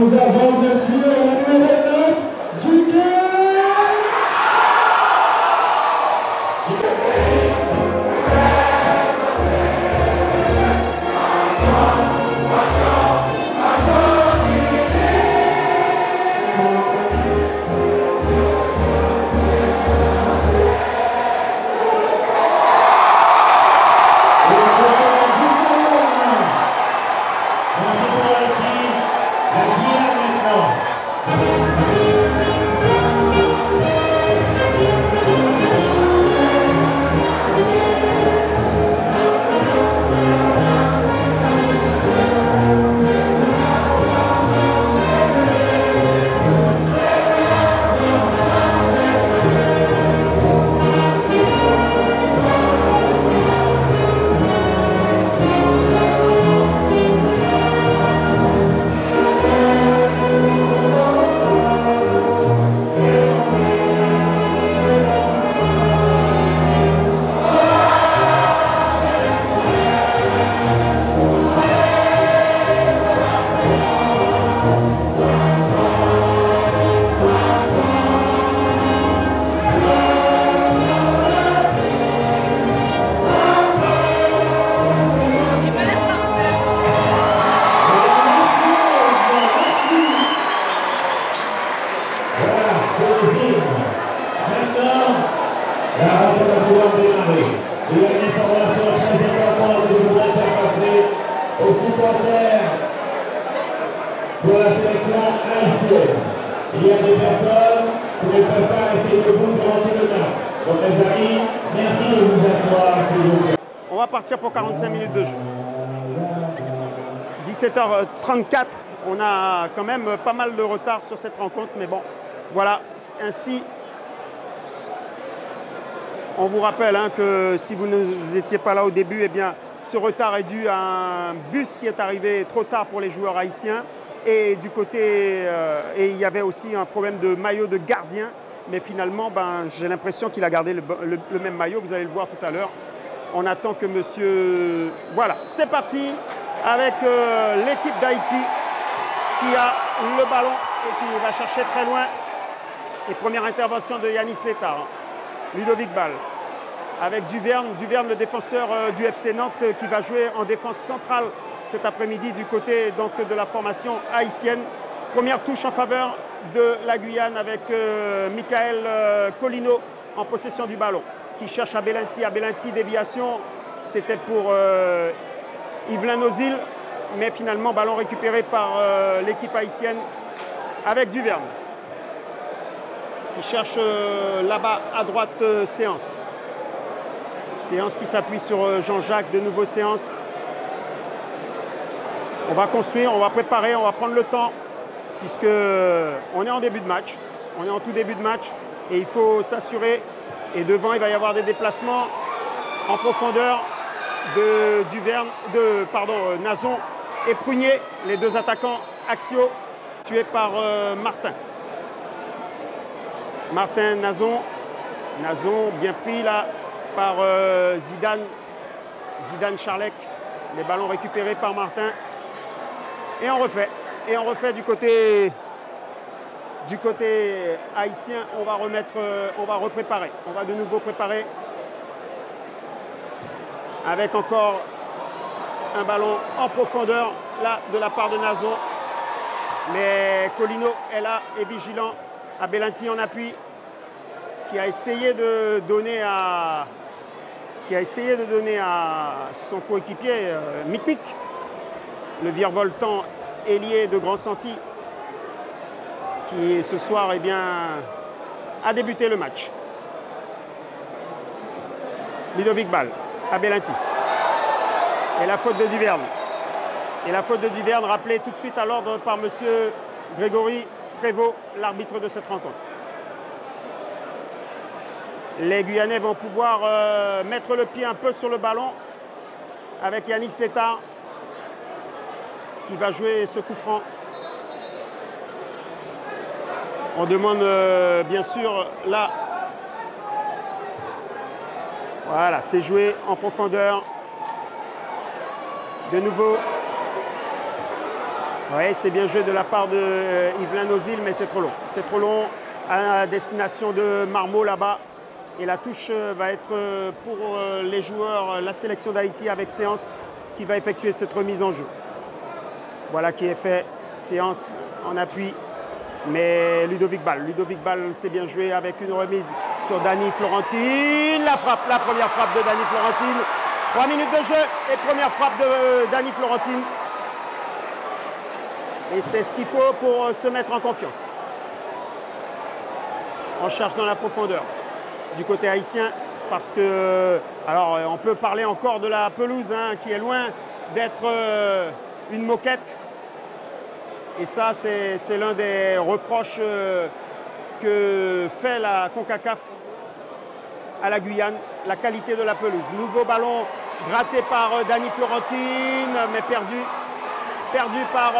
Nous avons bien sûr la numéro 9, Duguay. Pour la sélection haïtienne. Il y a des personnes qui ne peuvent pas rester debout durant tout le match. Donc les amis, merci de vous asseoir, s'il vous plaît. On va partir pour 45 minutes de jeu. 17h34, on a quand même pas mal de retard sur cette rencontre, mais bon, voilà, ainsi, on vous rappelle que si vous n'étiez pas là au début, eh bien, ce retard est dû à un bus qui est arrivé trop tard pour les joueurs haïtiens. Et du côté, et il y avait aussi un problème de maillot de gardien, mais finalement, j'ai l'impression qu'il a gardé le même maillot, vous allez le voir tout à l'heure. On attend que monsieur... Voilà, c'est parti avec l'équipe d'Haïti qui a le ballon et qui va chercher très loin. Et première intervention de Yanis Létard, Ludovic Ball, avec Duverne, le défenseur du FC Nantes qui va jouer en défense centrale cet après-midi du côté donc, de la formation haïtienne. Première touche en faveur de la Guyane avec Michael Colino en possession du ballon, qui cherche à Belinti, déviation, c'était pour Yvelin Nozil, mais finalement ballon récupéré par l'équipe haïtienne avec Duverne, qui cherche là-bas à droite Séance. Séance qui s'appuie sur Jean-Jacques, de nouveau Séance. On va construire, on va préparer, on va prendre le temps, puisqu'on est en début de match, on est en tout début de match, et il faut s'assurer, et devant il va y avoir des déplacements en profondeur de Nazon et Prunier, les deux attaquants axiaux, tués par Martin. Martin, Nazon bien pris là par Zidane Charlec, les ballons récupérés par Martin. Et on refait du côté haïtien, on va repréparer. On va de nouveau préparer avec encore un ballon en profondeur là de la part de Nazon. Mais Colino est là, est vigilant. À Belinti en appui, qui a essayé de donner à son coéquipier Mic, le virevoltant ailier de Grand Santi, qui ce soir a débuté le match. Ludovic Ball à Belinti. Et la faute de Duverne. Et la faute de Duverne rappelée tout de suite à l'ordre par M. Grégory Prévost, l'arbitre de cette rencontre. Les Guyanais vont pouvoir mettre le pied un peu sur le ballon avec Yanis Létard qui va jouer ce coup franc. On demande bien sûr là. Voilà, c'est joué en profondeur. De nouveau, Oui, c'est bien joué de la part de Yvelin Nozil, mais c'est trop long. C'est trop long à destination de Marmot là-bas. Et la touche va être pour les joueurs, la sélection d'Haïti avec Séance qui va effectuer cette remise en jeu. Voilà qui est fait. Séance en appui. Mais Ludovic Ball. Ludovic Ball, c'est bien joué avec une remise sur Dani Florentine. La frappe, la première frappe de Dani Florentine. 3 minutes de jeu et première frappe de Dani Florentine. Et c'est ce qu'il faut pour se mettre en confiance. On cherche dans la profondeur du côté haïtien parce que, alors on peut parler encore de la pelouse hein, qui est loin d'être une moquette. Et ça, c'est l'un des reproches que fait la CONCACAF à la Guyane, la qualité de la pelouse. Nouveau ballon gratté par Dani Florentine, mais perdu par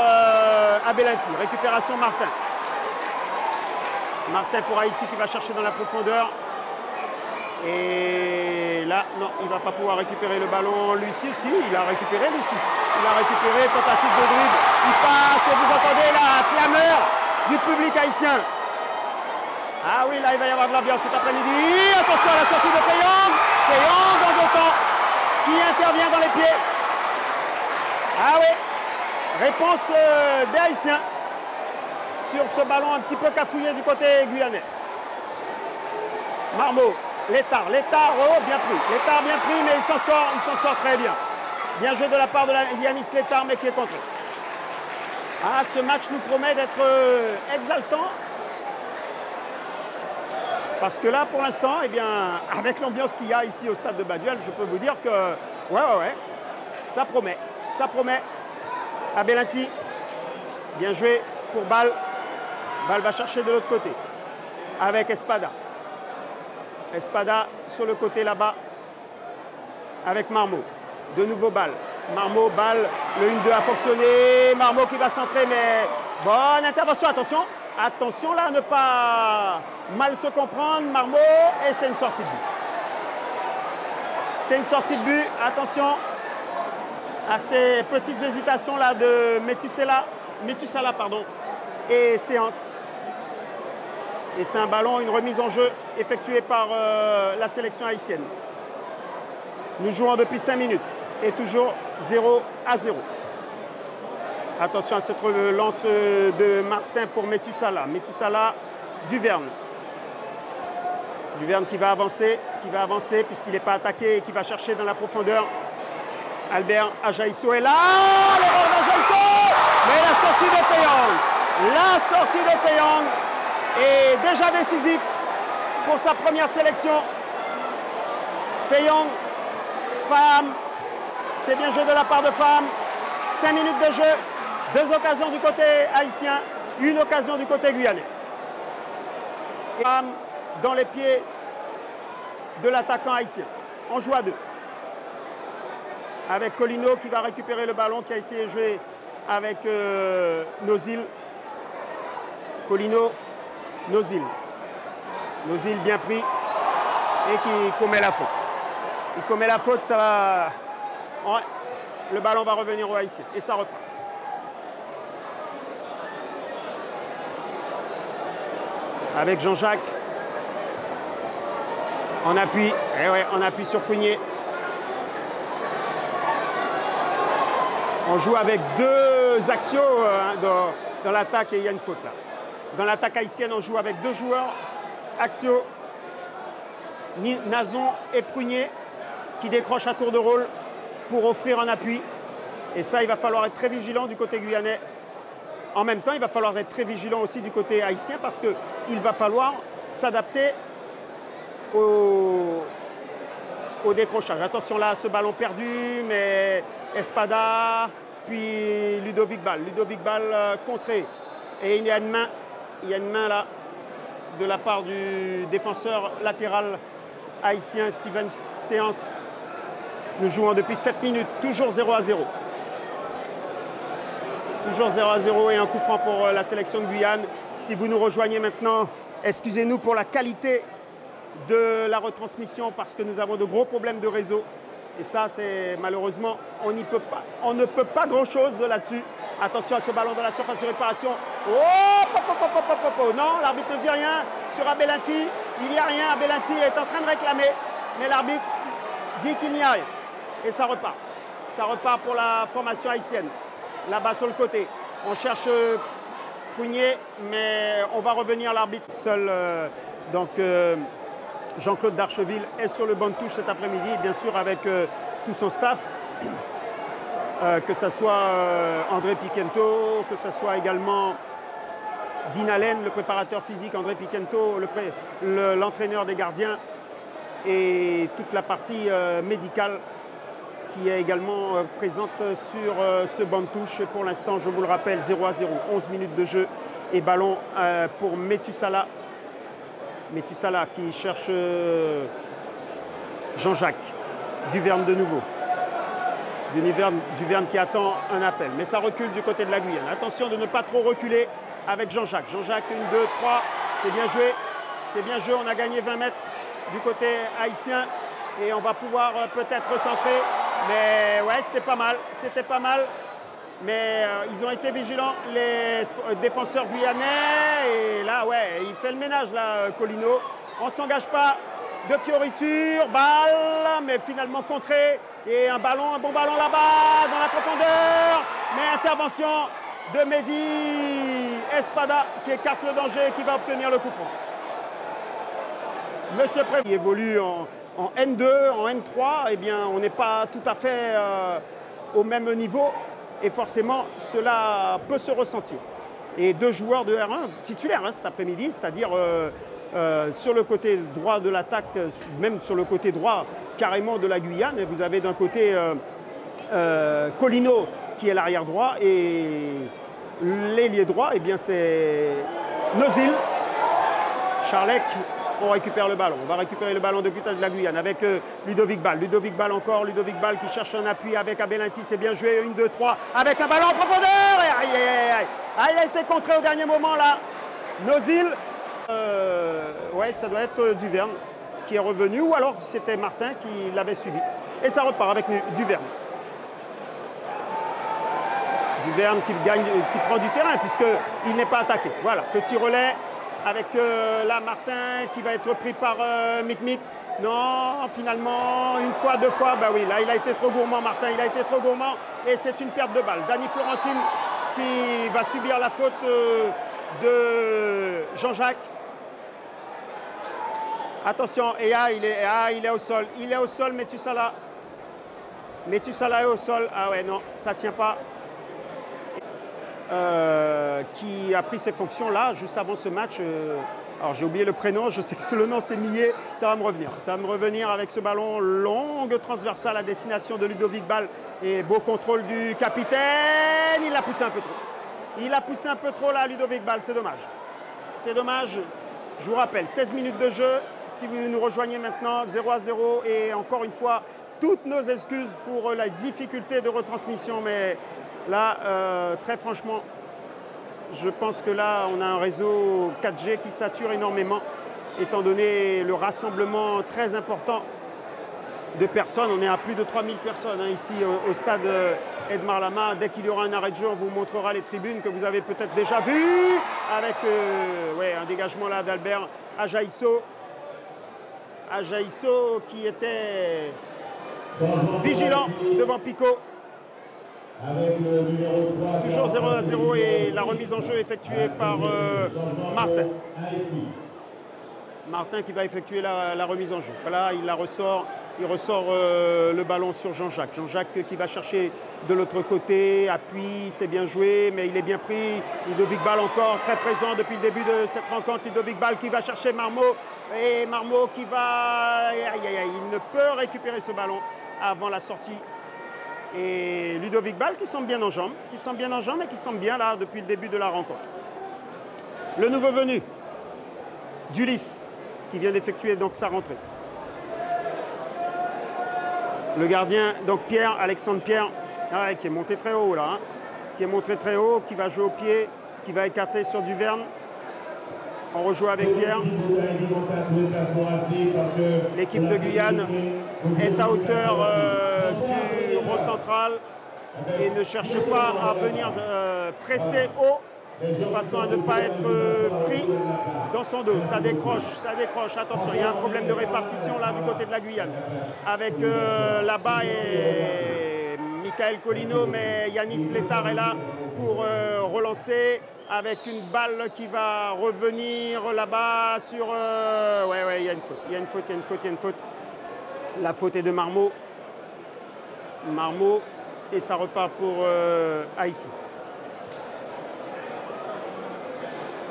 Abelanti. Récupération Martin. Martin pour Haïti qui va chercher dans la profondeur. Et là, non, il ne va pas pouvoir récupérer le ballon. Lucis, si, il a récupéré Lucis. Il a récupéré, tentative de dribble. Il passe et vous entendez la clameur du public haïtien. Ah oui, là, il va y avoir de l'ambiance cet après-midi. Attention à la sortie de Feyong. Feyong en deux temps qui intervient dans les pieds. Ah oui, réponse des Haïtiens sur ce ballon un petit peu cafouillé du côté guyanais. Marmot. Létard, oh, bien pris. Létard bien pris, mais il s'en sort très bien. Bien joué de la part de Yanis Létard, mais qui est contré. Ah, ce match nous promet d'être exaltant. Parce que là, pour l'instant, eh bien, avec l'ambiance qu'il y a ici au stade de Baduel, je peux vous dire que, ouais, ça promet. Ça promet. Abelanti, bien joué pour Ball. Ball va chercher de l'autre côté. Avec Espada. Espada sur le côté là-bas avec Marmot. De nouveau Ball. Marmot, Ball, le 1-2 a fonctionné. Marmot qui va centrer, mais bonne intervention, attention. Attention là, à ne pas mal se comprendre. Marmot, et c'est une sortie de but. C'est une sortie de but, attention à ces petites hésitations là de Metusala, pardon, et Séance. Et c'est un ballon, une remise en jeu effectuée par la sélection haïtienne. Nous jouons depuis 5 minutes et toujours 0-0. Attention à cette relance de Martin pour Metusala. Metusala, Duverne. Duverne qui va avancer puisqu'il n'est pas attaqué et qui va chercher dans la profondeur. Albert Ajaïsso est là. L'erreur d'Ajaïsso. Mais la sortie de Feyong. La sortie de Feyong. Et déjà décisif pour sa première sélection. Feyong, Fam, c'est bien joué de la part de Fam. 5 minutes de jeu, 2 occasions du côté haïtien, 1 occasion du côté guyanais. Et Fam dans les pieds de l'attaquant haïtien. On joue à 2. Avec Colino qui va récupérer le ballon, qui a essayé de jouer avec Nozil. Colino. Nozil bien pris et qui commet la faute. Il commet la faute, ça va... Ouais, le ballon va revenir au Haïtien et ça repart. Avec Jean-Jacques. En appui, en appui sur Prunier. On joue avec 2 axiaux dans l'attaque et il y a une faute là. Dans l'attaque haïtienne, on joue avec 2 joueurs axiaux, Nazon et Prunier, qui décrochent à tour de rôle pour offrir un appui. Et ça, il va falloir être très vigilant du côté guyanais. En même temps, il va falloir être très vigilant aussi du côté haïtien parce qu'il va falloir s'adapter au décrochage. Attention là, ce ballon perdu, mais Espada, puis Ludovic Ball. Ludovic Ball contré. Et il y a une main là de la part du défenseur latéral haïtien Steven Séance. Nous jouons depuis 7 minutes, toujours 0-0. Toujours 0-0 et un coup franc pour la sélection de Guyane. Si vous nous rejoignez maintenant, excusez-nous pour la qualité de la retransmission parce que nous avons de gros problèmes de réseau. Et ça, c'est malheureusement, on ne peut pas grand-chose là-dessus. Attention à ce ballon dans la surface de réparation. Oh, non, l'arbitre ne dit rien sur Abelinti. Il n'y a rien. Abelinti est en train de réclamer, mais l'arbitre dit qu'il n'y a rien. Et ça repart. Ça repart pour la formation haïtienne. Là-bas sur le côté. On cherche Prunier, mais on va revenir l'arbitre seul. Jean-Claude Darcheville est sur le banc de touche cet après-midi, bien sûr avec tout son staff, que ce soit André Piquento, que ce soit également Dean Allen, le préparateur physique, André Piquento, l'entraîneur des gardiens, et toute la partie médicale qui est également présente sur ce banc de touche. Pour l'instant, je vous le rappelle, 0-0, 11 minutes de jeu et ballon pour Metusala. Metusala qui cherche Jean-Jacques. Duverne de nouveau. Duverne qui attend un appel. Mais ça recule du côté de la Guyane. Attention de ne pas trop reculer avec Jean-Jacques. Jean-Jacques, 1, 2, 3. C'est bien joué. C'est bien joué. On a gagné 20 mètres du côté haïtien. Et on va pouvoir peut-être recentrer. Mais ouais, c'était pas mal. C'était pas mal. Mais ils ont été vigilants, les défenseurs guyanais. Et là, ouais, il fait le ménage, là, Colino. On ne s'engage pas de fioriture, balle, mais finalement contré. Et un bon ballon là-bas, dans la profondeur. Mais intervention de Mehdi Espada, qui écarte le danger, qui va obtenir le coup franc. Monsieur Prévost, qui évolue en N2, en N3, eh bien, on n'est pas tout à fait au même niveau. Et forcément, cela peut se ressentir. Et 2 joueurs de R1 titulaires cet après-midi, c'est-à-dire sur le côté droit de l'attaque, même sur le côté droit carrément de la Guyane. Et vous avez d'un côté Colino qui est l'arrière droit et l'ailier droit, eh bien c'est Nozil. Charlec, on récupère le ballon. On va récupérer le ballon de la Guyane avec Ludovic Ball. Ludovic Ball encore. Ludovic Ball qui cherche un appui avec Abelinti. C'est bien joué. 1, 2, 3. Avec un ballon en profondeur. Et aïe, aïe, aïe. Ah, il a été contré au dernier moment là. Nozil. Ouais, ça doit être Duverne qui est revenu. Ou alors c'était Martin qui l'avait suivi. Et ça repart avec Duverne. Duverne qui prend du terrain puisqu'il n'est pas attaqué. Voilà, petit relais. Avec là Martin qui va être pris par Mic-Mic. Non, finalement, 1 fois, 2 fois, bah oui, là il a été trop gourmand Martin, il a été trop gourmand et c'est une perte de balle. Dany Florentine qui va subir la faute de Jean-Jacques. Attention, et il est au sol. Il est au sol, Metusala. Metusala est au sol. Ah ouais, non, ça ne tient pas. Qui a pris ses fonctions là, juste avant ce match. Alors j'ai oublié le prénom, je sais que le nom c'est Millet, ça va me revenir. Ça va me revenir avec ce ballon longue transversale à destination de Ludovic Ball. Et beau contrôle du capitaine, il l'a poussé un peu trop. Il a poussé un peu trop là, Ludovic Ball, c'est dommage. C'est dommage. Je vous rappelle, 16 minutes de jeu, si vous nous rejoignez maintenant, 0-0. Et encore une fois, toutes nos excuses pour la difficulté de retransmission, mais là, très franchement, je pense que là, on a un réseau 4G qui sature énormément, étant donné le rassemblement très important de personnes. On est à plus de 3000 personnes ici au stade Edmar Lama. Dès qu'il y aura un arrêt de jeu, on vous montrera les tribunes que vous avez peut-être déjà vues, avec un dégagement là d'Albert Ajaïsso. Ajaïsso qui était vigilant devant Pico. Avec le numéro 3, toujours 0-0 et la remise en jeu effectuée par Martin. Martin qui va effectuer la remise en jeu. Voilà, il la ressort. Il ressort le ballon sur Jean-Jacques. Jean-Jacques qui va chercher de l'autre côté. Appui, c'est bien joué, mais il est bien pris. Ludovic Ball encore très présent depuis le début de cette rencontre. Ludovic Ball qui va chercher Marmot. Et Marmot qui va... Il ne peut récupérer ce ballon avant la sortie. Et Ludovic Ball qui semble bien en jambes, et qui semble bien là depuis le début de la rencontre. Le nouveau venu, Dulis, qui vient d'effectuer donc sa rentrée. Le gardien, donc Alexandre Pierre, qui est monté très haut là, qui est monté très haut, qui va jouer au pied, qui va écarter sur Duverne. On rejoue avec Pierre. L'équipe de Guyane est à hauteur du rond central et ne cherche pas à venir presser haut de façon à ne pas être pris dans son dos. Ça décroche, ça décroche. Attention, il y a un problème de répartition là du côté de la Guyane. Avec là-bas et Michael Colino, mais Yanis Létard est là pour relancer avec une balle qui va revenir là-bas sur... Ouais, il y a une faute, il y a une faute, il y a une faute, il y a une faute. La faute est de Marmot. Marmot, et ça repart pour Haïti.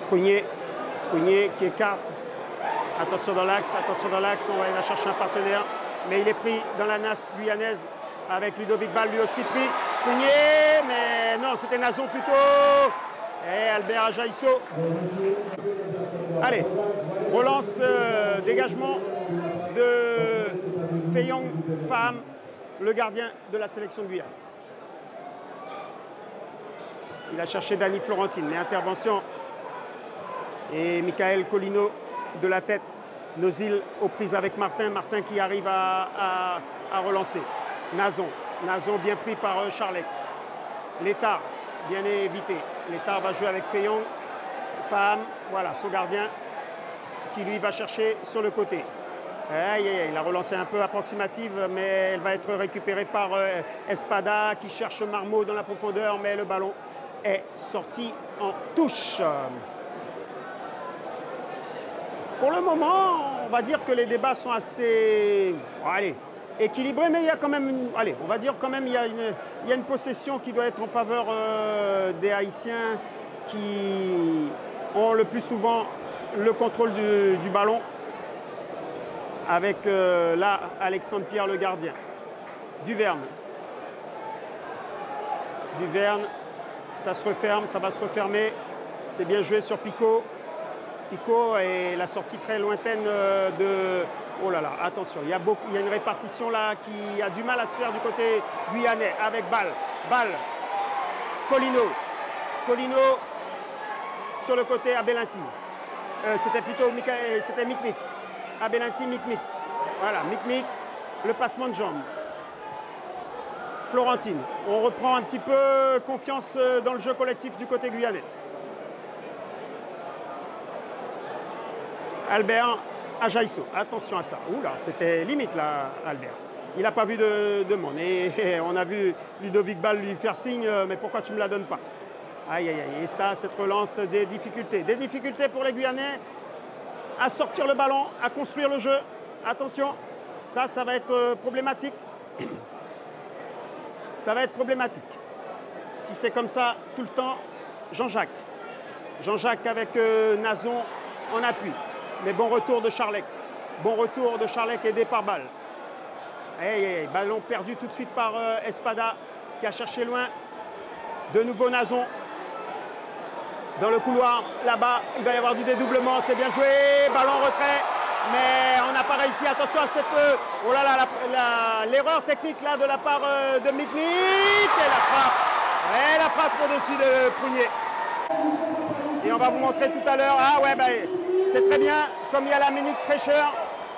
Prunier qui écarte. Attention dans l'axe, on va aller chercher un partenaire. Mais il est pris dans la nasse guyanaise avec Ludovic Ball, lui aussi pris. Prunier, mais non, c'était Nazon plutôt. Et Albert Ajaïsso. Allez, relance, dégagement de Feyong Faham, le gardien de la sélection de Guyane. Il a cherché Dani Florentine, mais intervention. Et Michael Colino de la tête. Nozil aux prises avec Martin. Martin qui arrive à relancer. Nazon bien pris par Charlec. Létard, bien évité. Létard va jouer avec Feyong. Faham, voilà, son gardien qui lui va chercher sur le côté. Aïe, aïe, aïe, il a relancé un peu approximative, mais elle va être récupérée par Espada qui cherche Marmot dans la profondeur, mais le ballon est sorti en touche. Pour le moment, on va dire que les débats sont assez équilibrés, mais il y a quand même, on va dire quand même, il y a une possession qui doit être en faveur des Haïtiens qui ont le plus souvent le contrôle du ballon, avec là Alexandre Pierre le gardien. Duverne, ça se referme, ça va se refermer. C'est bien joué sur Picot. Picot et la sortie très lointaine de... Oh là là, attention, il y a une répartition là qui a du mal à se faire du côté guyanais avec Ball, Colino sur le côté Abelinti. C'était plutôt Mikmik. Abelinti, Mikmik. Voilà, Mikmik, le passement de jambes. Florentine, on reprend un petit peu confiance dans le jeu collectif du côté guyanais. Albert Ajaïsso, attention à ça. Oula, c'était limite là, Albert. Il n'a pas vu de monde. Et on a vu Ludovic Ball lui faire signe, mais pourquoi tu ne me la donnes pas? Aïe, aïe, aïe. Et ça, cette relance, des difficultés. Des difficultés pour les Guyanais à sortir le ballon, à construire le jeu. Attention, ça va être problématique. Ça va être problématique. Si c'est comme ça tout le temps, Jean-Jacques avec Nazon en appui. Mais bon retour de Charlec. Bon retour de Charlec aidé par Ball. Hey, ballon perdu tout de suite par Espada qui a cherché loin. De nouveau Nazon. Dans le couloir, là-bas, il va y avoir du dédoublement. C'est bien joué. Ballon en retrait. Mais on n'a pas réussi. Attention à cette... oh là là, l'erreur technique là de la part de Mikmik. Et la frappe. Et la frappe au-dessus de Prunier. Et on va vous montrer tout à l'heure. Ah ouais, c'est très bien. Comme il y a la minute fraîcheur,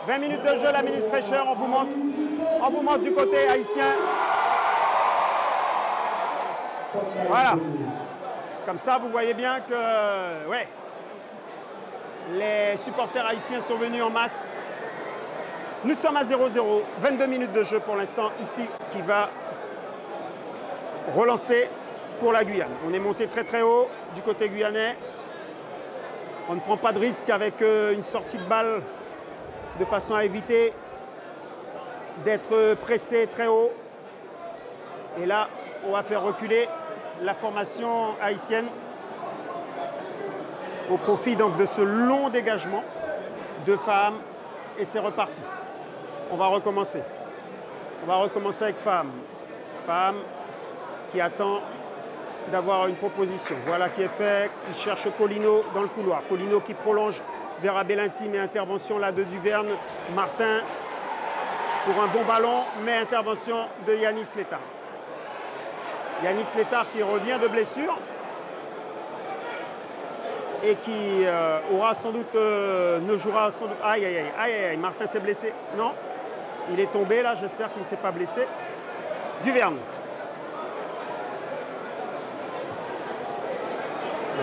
20 minutes de jeu, la minute fraîcheur, on vous montre du côté haïtien. Voilà. Comme ça, vous voyez bien que les supporters haïtiens sont venus en masse. Nous sommes à 0-0. 22 minutes de jeu pour l'instant ici qui va relancer pour la Guyane. On est monté très très haut du côté guyanais. On ne prend pas de risque avec une sortie de balle de façon à éviter d'être pressé très haut. Et là, on va faire reculer la formation haïtienne au profit donc de ce long dégagement de Faham. Et c'est reparti. On va recommencer. On va recommencer avec Faham. Faham qui attend d'avoir une proposition. Voilà qui est fait. Il cherche Colino dans le couloir. Colino qui prolonge vers Abelinti, mais intervention là de Duverne. Martin pour un bon ballon, mais intervention de Yanis Létard. Yanis Létard qui revient de blessure. et qui aura sans doute, ne jouera sans doute... Aïe, aïe, aïe, aïe, aïe, Martin s'est blessé. Non, il est tombé là, j'espère qu'il ne s'est pas blessé. Duverne.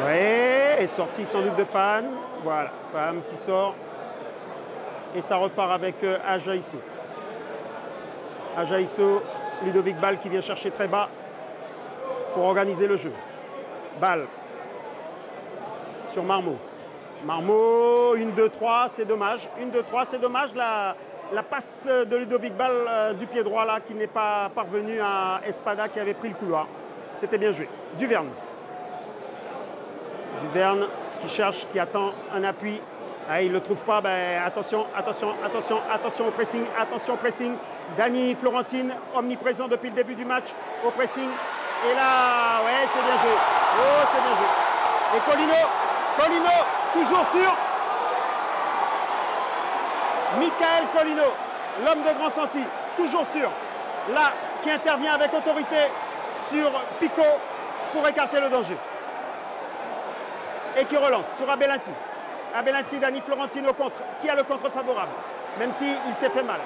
Ouais, et sortie sans doute de Fan. Voilà, Fan qui sort. Et ça repart avec Ajaïsso. Ajaïsso, Ludovic Ball qui vient chercher très bas pour organiser le jeu. Ball sur Marmot. Marmot, 1, 2, 3, c'est dommage. 1, 2, 3, c'est dommage. La passe de Ludovic Ball du pied droit là qui n'est pas parvenue à Espada qui avait pris le couloir. C'était bien joué. Duverne. Duverne qui cherche, qui attend un appui. Ah, il ne le trouve pas. Ben, attention, attention, attention, attention au pressing, attention au pressing. Dany Florentine, omniprésent depuis le début du match, au pressing. Et là, ouais, c'est bien joué. Oh, c'est bien joué. Et Colino, toujours sur Michael Colino, l'homme de Grand Santi, toujours sûr. Là, qui intervient avec autorité sur Pico pour écarter le danger. Et qui relance sur Abelanti. Abelanti, Dany Florentine au contre. Qui a le contre favorable, même s'il s'est fait mal.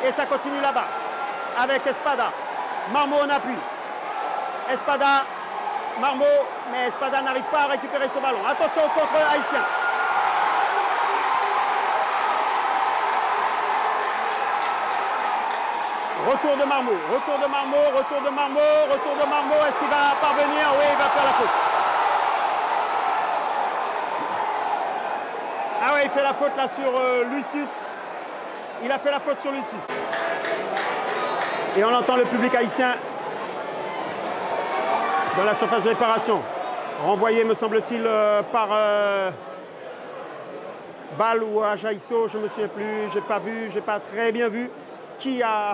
Et ça continue là-bas, avec Espada. Marmot en appui. Espada, Marmot, mais Espada n'arrive pas à récupérer ce ballon. Attention au contre haïtien. Retour de Marmot, retour de Marmot, retour de Marmot, retour de Marmot. Est-ce qu'il va parvenir? Oui, il va faire la faute. Ah ouais, il fait la faute là sur Lucius. Il a fait la faute sur Lucius. Et on entend le public haïtien dans la surface de réparation. Renvoyé, me semble-t-il, par Ball ou Ajaïsso, je ne me souviens plus, je n'ai pas vu, je n'ai pas très bien vu qui a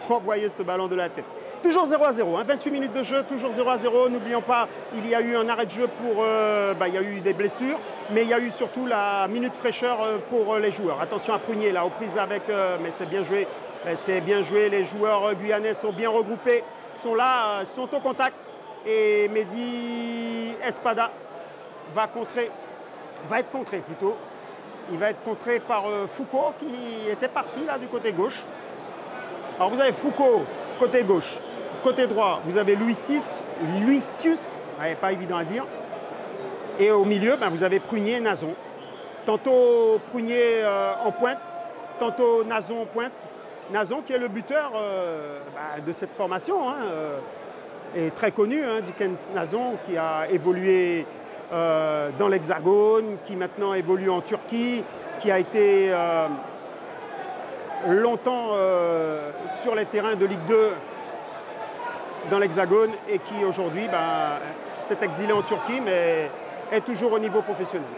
renvoyé ce ballon de la tête. Toujours 0-0, hein, 28 minutes de jeu, toujours 0-0. N'oublions pas, il y a eu un arrêt de jeu pour... il y a eu des blessures, mais il y a eu surtout la minute fraîcheur pour les joueurs. Attention à Prunier, là, aux prises avec... mais c'est bien joué. C'est bien joué. Les joueurs guyanais sont bien regroupés, sont là, sont au contact. Et Mehdi Espada va être contré plutôt. Il va être contré par Foucault qui était parti là du côté gauche. Alors vous avez Foucault côté gauche. Côté droit, vous avez Lucius, pas évident à dire. Et au milieu, vous avez Prunier, Nazon. Tantôt Prunier en pointe, tantôt Nazon en pointe. Nazon qui est le buteur de cette formation, hein, est très connu, hein, Dickens Nazon, qui a évolué dans l'Hexagone, qui maintenant évolue en Turquie, qui a été longtemps sur les terrains de Ligue 2 dans l'Hexagone et qui aujourd'hui s'est exilé en Turquie mais est toujours au niveau professionnel.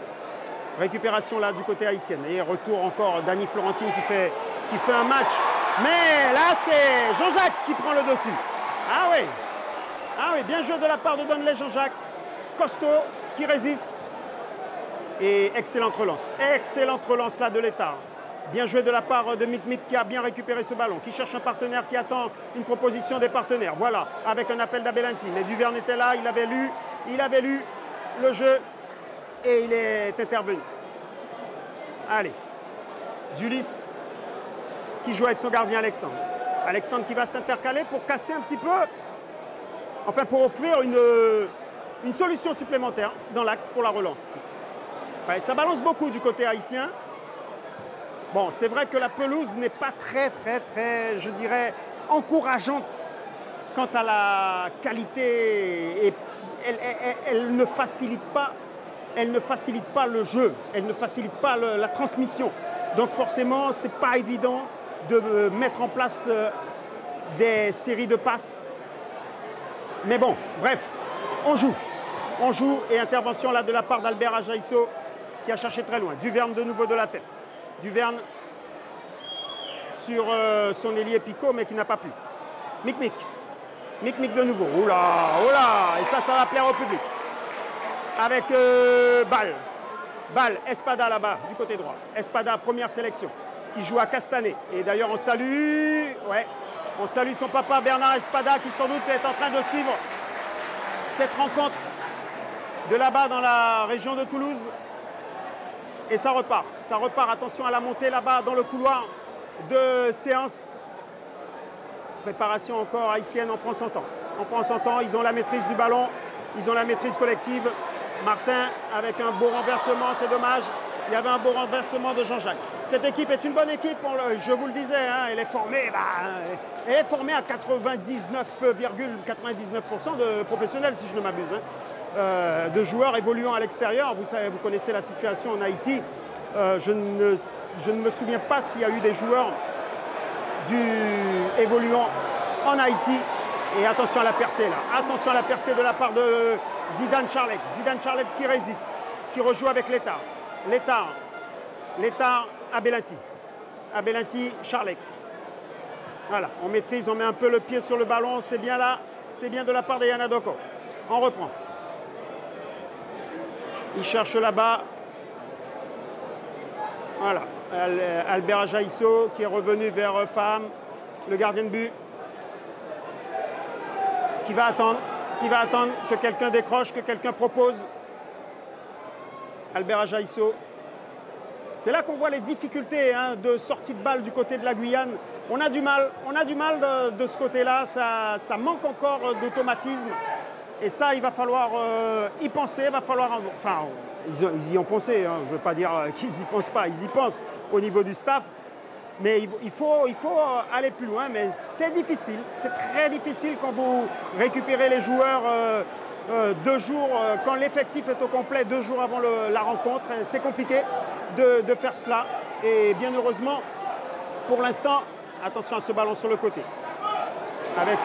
Récupération là du côté haïtien et retour encore Dany Florentine qui fait un match. Mais là c'est Jean-Jacques qui prend le dessus. Ah oui, bien joué de la part de Donley Jean-Jacques. Costaud qui résiste. Et excellente relance là de l'État. Bien joué de la part de Mick qui a bien récupéré ce ballon, qui cherche un partenaire, qui attend une proposition des partenaires. Voilà, avec un appel d'Abelanti. Mais Duverne était là, il avait lu le jeu et il est intervenu. Allez, Dulis qui joue avec son gardien Alexandre. Alexandre qui va s'intercaler pour casser un petit peu, enfin pour offrir une solution supplémentaire dans l'axe pour la relance. Ouais, ça balance beaucoup du côté haïtien. Bon, c'est vrai que la pelouse n'est pas très, je dirais, encourageante quant à la qualité. Et elle ne facilite pas le jeu, elle ne facilite pas la transmission. Donc forcément, ce n'est pas évident de mettre en place des séries de passes. Mais bon, bref, on joue et intervention là de la part d'Albert Ajaïsso qui a cherché très loin. Duverne de nouveau de la tête. Duverne sur son ailier Pico, mais qui n'a pas pu. Mick de nouveau. Oula, et ça va plaire au public. Avec Ball, Espada là-bas, du côté droit. Espada, première sélection, qui joue à Castanet. Et d'ailleurs, on salue son papa Bernard Espada, qui sans doute est en train de suivre cette rencontre de là-bas dans la région de Toulouse. Et ça repart. Ça repart. Attention à la montée là-bas dans le couloir de séance. Préparation encore haïtienne, on prend son temps. On prend son temps. Ils ont la maîtrise du ballon. Ils ont la maîtrise collective. Martin avec un beau renversement, c'est dommage. Il y avait un beau renversement de Jean-Jacques. Cette équipe est une bonne équipe, je vous le disais, hein, elle est formée, elle est formée à 99,99% de professionnels, si je ne m'abuse, hein, de joueurs évoluant à l'extérieur. Vous savez, vous connaissez la situation en Haïti. Je ne me souviens pas s'il y a eu des joueurs évoluant en Haïti. Et attention à la percée là, attention à la percée de la part de Zidane Charlek. Zidane Charlek qui résiste, qui rejoue avec Létard. Létard à Belinti. À Belinti, Charlek. Voilà, on maîtrise, on met un peu le pied sur le ballon, c'est bien là, c'est bien de la part de Yana Doko. On reprend. Il cherche là-bas. Voilà, Albert Ajaïsso qui est revenu vers Faham, le gardien de but. Qui va attendre que quelqu'un décroche, que quelqu'un propose. Albert Ajaïsso. C'est là qu'on voit les difficultés hein, de sortie de balle du côté de la Guyane. On a du mal de ce côté-là, ça manque encore d'automatisme. Et ça, il va falloir y penser, il va falloir... Enfin, ils y ont pensé, hein, je ne veux pas dire qu'ils n'y pensent pas, ils y pensent au niveau du staff. Mais il faut aller plus loin, mais c'est difficile, c'est très difficile quand vous récupérez les joueurs 2 jours, quand l'effectif est au complet 2 jours avant la rencontre. C'est compliqué de faire cela. Et bien heureusement, pour l'instant, attention à ce ballon sur le côté. Avec,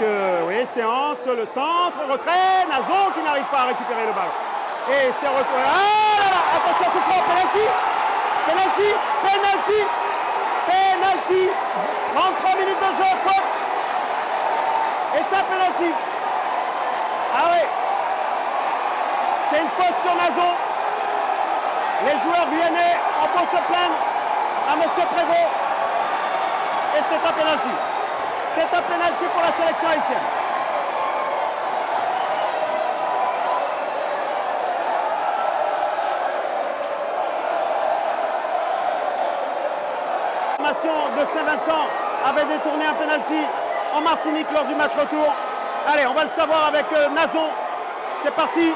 oui, séance, le centre, retrait, Nazon qui n'arrive pas à récupérer le ballon. Et c'est retrait. Ah là là, attention, coup franc, penalty, penalty, penalty. Penalty, 33 minutes de jeu, faute. Et ça, penalty. Ah oui. C'est une faute sur Nazon. Les joueurs guyanais ont beau se plaindre à M. Prévost. Et c'est un penalty. C'est un penalty pour la sélection haïtienne. De Saint-Vincent avait détourné un penalty en Martinique lors du match retour. Allez, on va le savoir avec Nazon. C'est parti.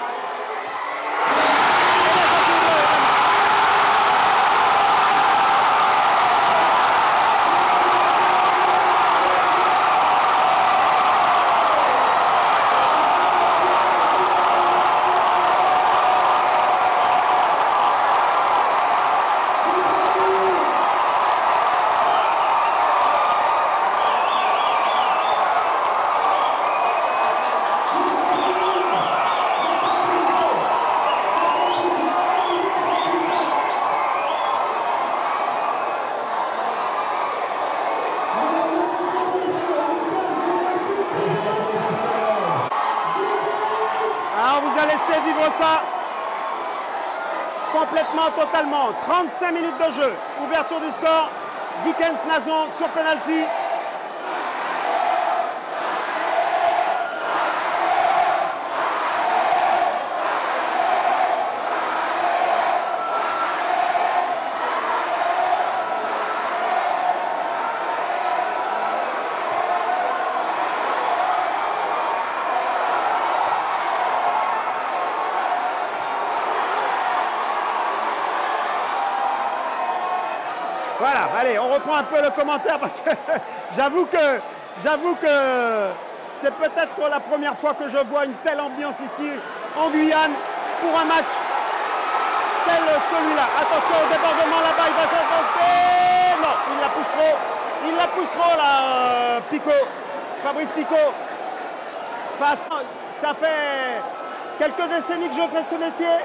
Laissez vivre ça complètement, totalement. 35 minutes de jeu, ouverture du score. Dickens Nazon sur penalty. Voilà, allez, on reprend un peu le commentaire parce que j'avoue que c'est peut-être la première fois que je vois une telle ambiance ici en Guyane pour un match tel celui-là. Attention au débordement là-bas, il va faire tenter. Non, il la pousse trop là, Picot, Fabrice Picot. Ça fait quelques décennies que je fais ce métier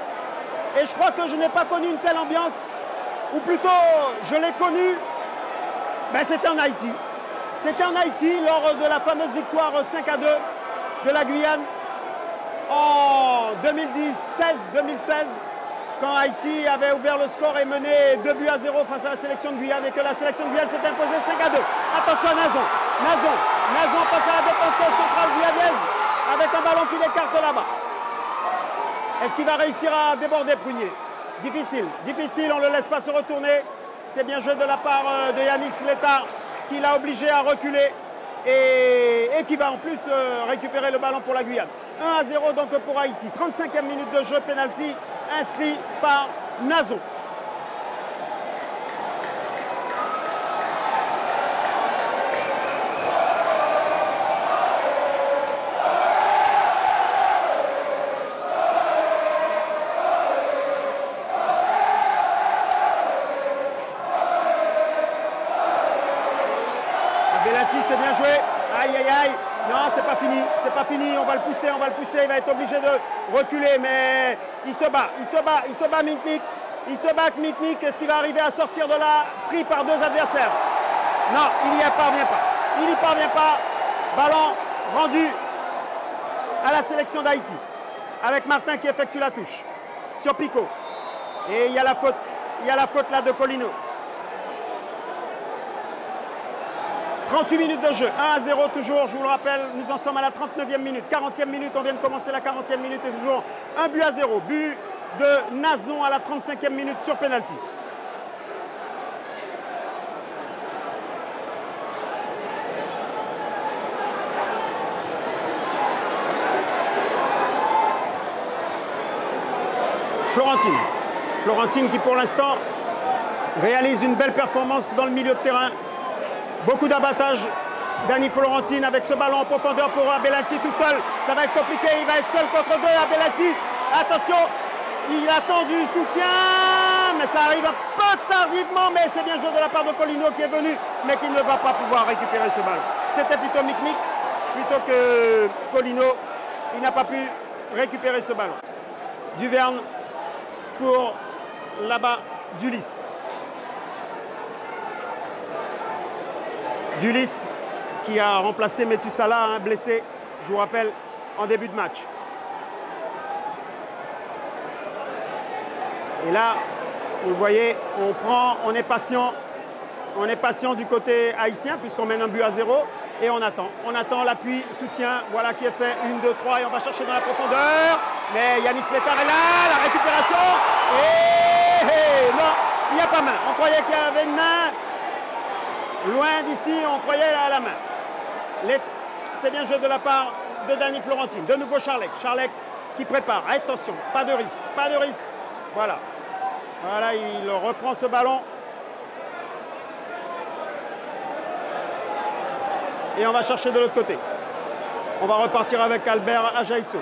et je crois que je n'ai pas connu une telle ambiance. Ou plutôt, je l'ai connu, ben c'était en Haïti. C'était en Haïti lors de la fameuse victoire 5-2 de la Guyane en 2016, quand Haïti avait ouvert le score et mené 2-0 face à la sélection de Guyane et que la sélection de Guyane s'est imposée 5-2. Attention à Nazon. Nazon passe à la défense centrale guyanaise avec un ballon qui l'écarte là-bas. Est-ce qu'il va réussir à déborder Prunier? Difficile, difficile, on ne le laisse pas se retourner. C'est bien joué de la part de Yanis Létard qui l'a obligé à reculer et qui va en plus récupérer le ballon pour la Guyane. 1-0 donc pour Haïti. 35e minute de jeu, penalty inscrit par Nazon. Belati, c'est bien joué. Aïe, aïe, aïe. Non, c'est pas fini. C'est pas fini. On va le pousser, on va le pousser. Il va être obligé de reculer, mais il se bat. Il se bat. Il se bat, Mikmik. Il se bat, Mikmik. Est-ce qu'il va arriver à sortir de là, pris par deux adversaires? Non, il n'y parvient pas. Il n'y parvient pas. Ballon rendu à la sélection d'Haïti. Avec Martin qui effectue la touche. Sur Pico. Et il y a la faute. Il y a la faute là de Colino. 38 minutes de jeu, 1-0 toujours, je vous le rappelle, nous en sommes à la 39e minute, 40e minute, on vient de commencer la 40e minute et toujours 1-0, but de Nazon à la 35e minute sur penalty. Florentine qui pour l'instant réalise une belle performance dans le milieu de terrain. Beaucoup d'abattage. Dani Florentine avec ce ballon en profondeur pour Abelati tout seul. Ça va être compliqué, il va être seul contre deux. Abelati, attention, il attend du soutien, mais ça arrive un peu tardivement, mais c'est bien joué de la part de Colino qui est venu, mais qui ne va pas pouvoir récupérer ce ballon. C'était plutôt Mikmik, plutôt que Colino. Il n'a pas pu récupérer ce ballon. Duverne pour là-bas d'Ulysse. Dulis qui a remplacé Metusala, blessé, je vous rappelle, en début de match. Et là, vous le voyez, on est patient du côté haïtien puisqu'on mène un but à 0 et on attend l'appui, soutien, voilà qui est fait, 1, 2, 3 et on va chercher dans la profondeur. Mais Yanis Létard est là, la récupération, et non, il n'y a pas main, on croyait qu'il y avait une main. Loin d'ici, on croyait à la main. C'est bien joué de la part de Dani Florentine. De nouveau Charlec. Charlec qui prépare. Attention, pas de risque. Pas de risque. Voilà. Voilà, il reprend ce ballon. Et on va chercher de l'autre côté. On va repartir avec Albert Ajaïsso.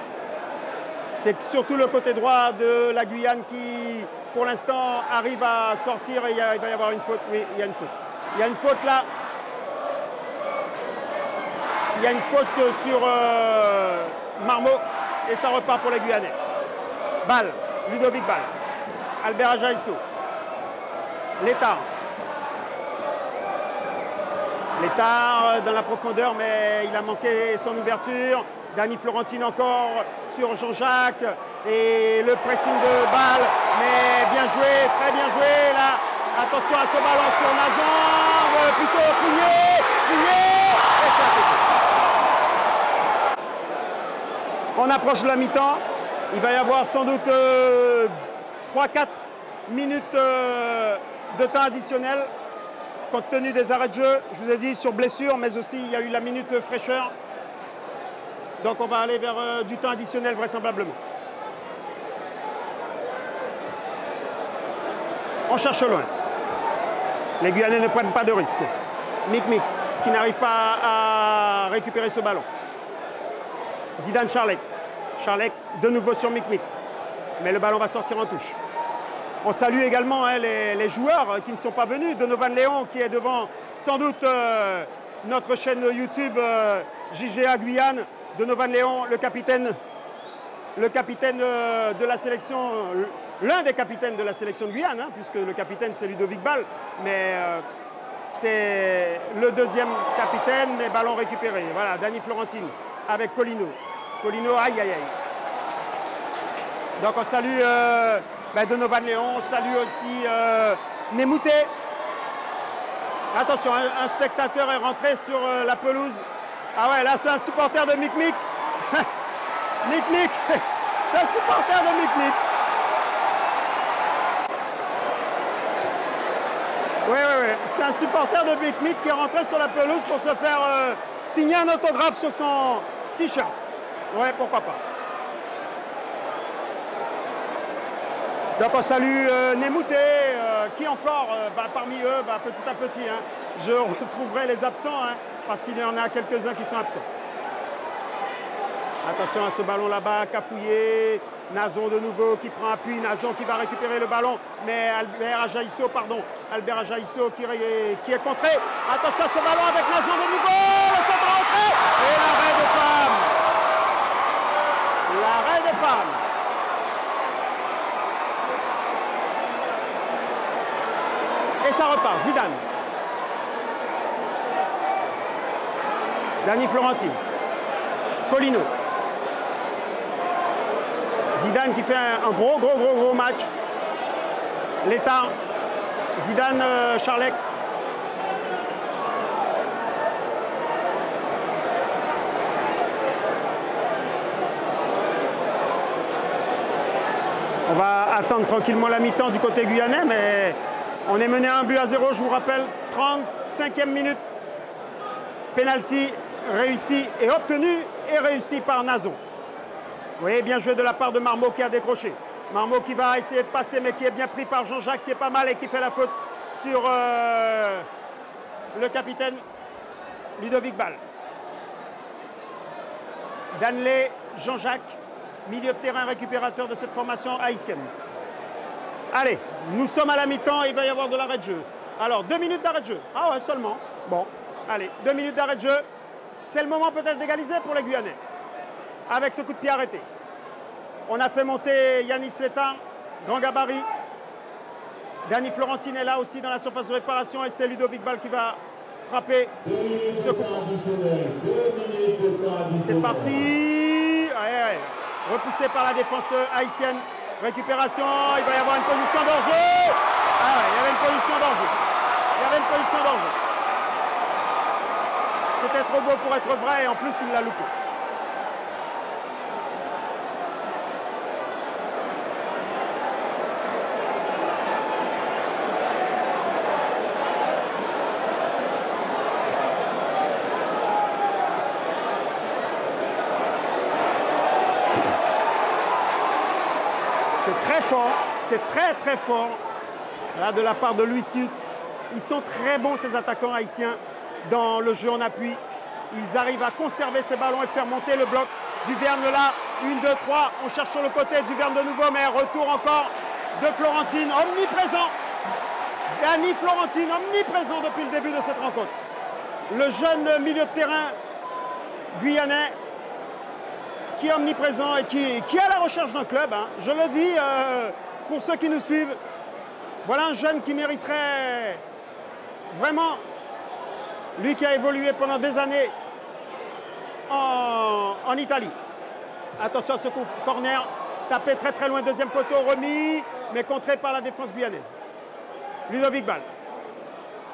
C'est surtout le côté droit de la Guyane qui, pour l'instant, arrive à sortir. Et il va y avoir une faute. Oui, il y a une faute. Il y a une faute là. Il y a une faute sur Marmot et ça repart pour les Guyanais. Balle, Ludovic Balle. Albert Ajaïsso. Létard. Létard dans la profondeur, mais il a manqué son ouverture. Dani Florentine encore sur Jean-Jacques. Et le pressing de Balle. Mais bien joué, très bien joué là. Attention à ce ballon sur Nazon, plutôt Prunier, et ça fait. On approche de la mi-temps, il va y avoir sans doute 3-4 minutes de temps additionnel, compte tenu des arrêts de jeu, je vous ai dit sur blessure, mais aussi il y a eu la minute de fraîcheur. Donc on va aller vers du temps additionnel vraisemblablement. On cherche loin. Les Guyanais ne prennent pas de risque. Mikmik qui n'arrive pas à récupérer ce ballon. Zidane Charlec. Charlec de nouveau sur Mikmik. Mais le ballon va sortir en touche. On salue également les joueurs qui ne sont pas venus. Donovan Léon qui est devant sans doute notre chaîne YouTube JGA Guyane. Donovan Léon, le capitaine de la sélection, l'un des capitaines de la sélection de Guyane, hein, puisque le capitaine c'est Ludovic Balle, mais c'est le deuxième capitaine, mais ballon récupéré. Voilà, Dani Florentine avec Colino. Colino, aïe aïe aïe. Donc on salue Donovan Léon, on salue aussi Némouté. Attention, un spectateur est rentré sur la pelouse. Ah ouais, là c'est un supporter de Mikmik. Mikmik C'est un supporter de Miknik. Oui, oui, oui. C'est un supporter de Miknik qui est rentré sur la pelouse pour se faire signer un autographe sur son t-shirt. Ouais, pourquoi pas. Donc on salue Némouté, qui encore, parmi eux, petit à petit, hein, je retrouverai les absents, hein, parce qu'il y en a quelques-uns qui sont absents. Attention à ce ballon là-bas, cafouillé, Nazon de nouveau qui prend appui, Nazon qui va récupérer le ballon, mais Albert Ajaïsso, pardon, Albert Ajaïsso qui est contré. Attention à ce ballon avec Nazon de nouveau, le centre rentré, et l'arrêt de femme. L'arrêt de femme. Et ça repart, Zidane. Dani Florentine. Colino. Zidane qui fait un gros match. L'état. Zidane, Charlec. On va attendre tranquillement la mi-temps du côté guyanais, mais on est mené 1-0, je vous rappelle, 35e minute. Penalty réussi et obtenu et réussi par Nazon. Vous voyez, bien joué de la part de Marmot qui a décroché. Marmot qui va essayer de passer, mais qui est bien pris par Jean-Jacques, qui est pas mal et qui fait la faute sur le capitaine Ludovic Ball. Danley, Jean-Jacques, milieu de terrain récupérateur de cette formation haïtienne. Allez, nous sommes à la mi-temps et il va y avoir de l'arrêt de jeu. Alors, 2 minutes d'arrêt de jeu. Ah ouais, seulement. Bon, allez, 2 minutes d'arrêt de jeu. C'est le moment peut-être d'égaliser pour les Guyanais. Avec ce coup de pied arrêté. On a fait monter Yanis Létang, grand gabarit. Dani Florentine est là aussi dans la surface de réparation et c'est Ludovic Ball qui va frapper ce coup franc. C'est parti. Allez, repoussé par la défense haïtienne. Récupération, il va y avoir une position d'enjeu. Ah ouais, il y avait une position d'enjeu. Il y avait une position d'enjeu. C'était trop beau pour être vrai et en plus il l'a loupé. C'est très fort, c'est très fort là, de la part de Lucius. Ils sont très bons ces attaquants haïtiens dans le jeu en appui. Ils arrivent à conserver ces ballons et faire monter le bloc. Duverne là, 1, 2, 3, on cherche sur le côté, Duverne de nouveau, mais retour encore de Florentine, omniprésent. Dani Florentine, omniprésent depuis le début de cette rencontre. Le jeune milieu de terrain guyanais qui est omniprésent et qui est à la recherche d'un club. Hein. Je le dis pour ceux qui nous suivent, voilà un jeune qui mériterait vraiment, lui qui a évolué pendant des années en Italie. Attention à ce coup, corner, tapé très loin, deuxième poteau, remis, mais contré par la défense guyanaise. Ludovic Ball.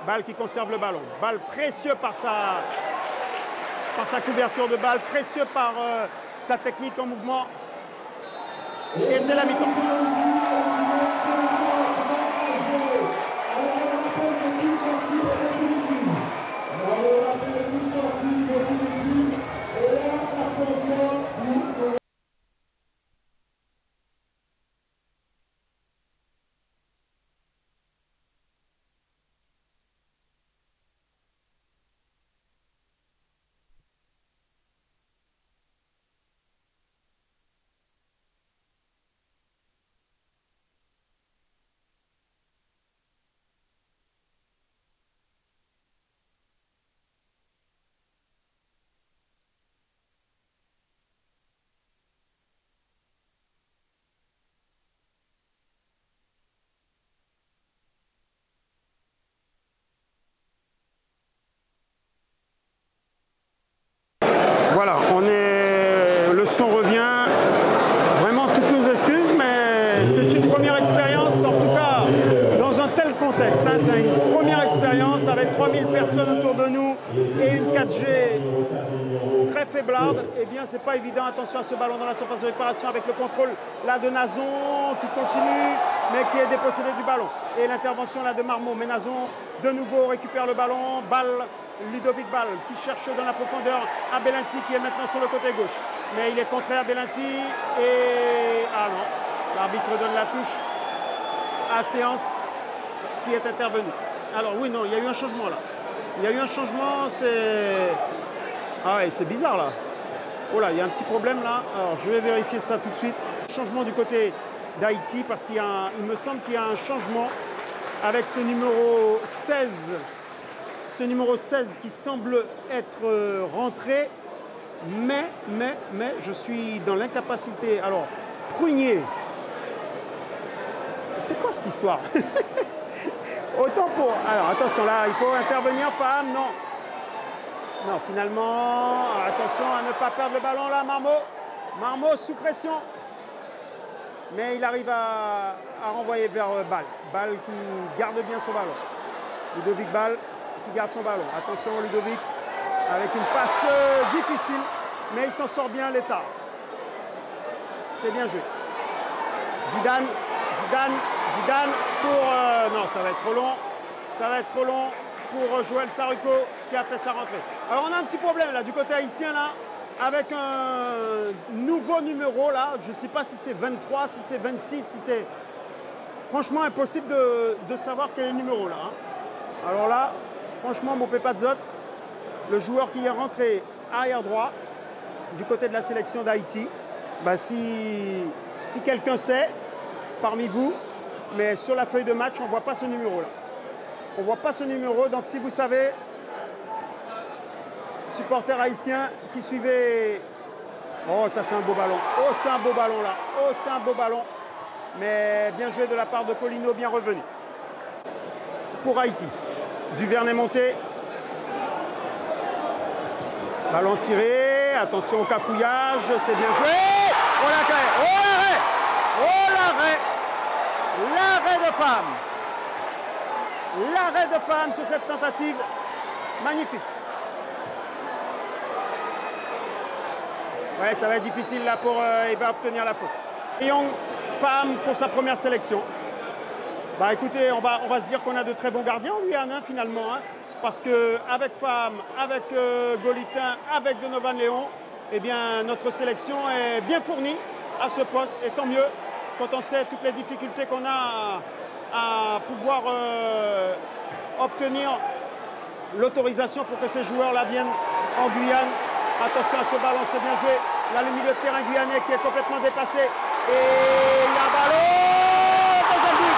Ball qui conserve le ballon. Ball précieux par sa couverture de balle, précieux par sa technique en mouvement. Et c'est la mi-temps. contexte, hein. C'est une première expérience avec 3000 personnes autour de nous et une 4G très faiblarde. Eh bien, c'est pas évident. Attention à ce ballon dans la surface de réparation avec le contrôle là de Nazon qui continue, mais qui est dépossédé du ballon. Et l'intervention là de Marmot. Mais Nazon, de nouveau, récupère le ballon. Balle, Ludovic Ball qui cherche dans la profondeur Abelinti qui est maintenant sur le côté gauche. Mais il est contré à Belinti et... Ah non, l'arbitre donne la touche à Séance qui est intervenu. Alors oui, non, il y a eu un changement là. Il y a eu un changement, c'est... Ah ouais, c'est bizarre là. Oh là, il y a un petit problème là. Alors je vais vérifier ça tout de suite. Changement du côté d'Haïti parce qu'il me semble qu'il y a un changement avec ce numéro 16. Ce numéro 16 qui semble être rentré. Mais, je suis dans l'incapacité. Alors, Prunier. C'est quoi cette histoire? Autant pour... Alors, attention, là, il faut intervenir, femme, non. Non, finalement, attention à ne pas perdre le ballon, là, Marmot. Marmot sous pression. Mais il arrive à renvoyer vers Ball. Ball qui garde bien son ballon. Ludovic Ball qui garde son ballon. Attention, Ludovic, avec une passe difficile, mais il s'en sort bien, l'État. C'est bien joué. Zidane pour... non, ça va être trop long. Ça va être trop long pour Joël Saruko qui a fait sa rentrée. Alors, on a un petit problème là, du côté haïtien, là, avec un nouveau numéro, là. Je ne sais pas si c'est 23, si c'est 26, si c'est... Franchement, impossible de savoir quel est le numéro, là. Hein. Alors là, franchement, mon Pepazot, le joueur qui est rentré arrière droit du côté de la sélection d'Haïti, bah si quelqu'un sait, parmi vous, mais sur la feuille de match, on ne voit pas ce numéro-là. On ne voit pas ce numéro, donc si vous savez, supporters haïtiens qui suivaient... Oh, ça c'est un beau ballon. Oh, c'est un beau ballon là. Oh, c'est un beau ballon. Mais bien joué de la part de Colino, bien revenu. Pour Haïti. Duvernay monté. Ballon tiré. Attention au cafouillage. C'est bien joué. Oh l'arrêt. Oh l'arrêt. Oh l'arrêt. L'arrêt de femme. L'arrêt de femme sur cette tentative. Magnifique. Ouais, ça va être difficile là pour... il va obtenir la faute. Young, femme pour sa première sélection. Bah écoutez, on va se dire qu'on a de très bons gardiens en Guyane, hein, finalement. Hein, parce qu'avec Femme, avec Golitin, avec Donovan Léon, eh bien, notre sélection est bien fournie à ce poste. Et tant mieux quand on sait toutes les difficultés qu'on a à pouvoir obtenir l'autorisation pour que ces joueurs-là viennent en Guyane. Attention à ce ballon, c'est bien joué. Là, le milieu de terrain guyanais qui est complètement dépassé. Et il y a un ballon. Deuxième but.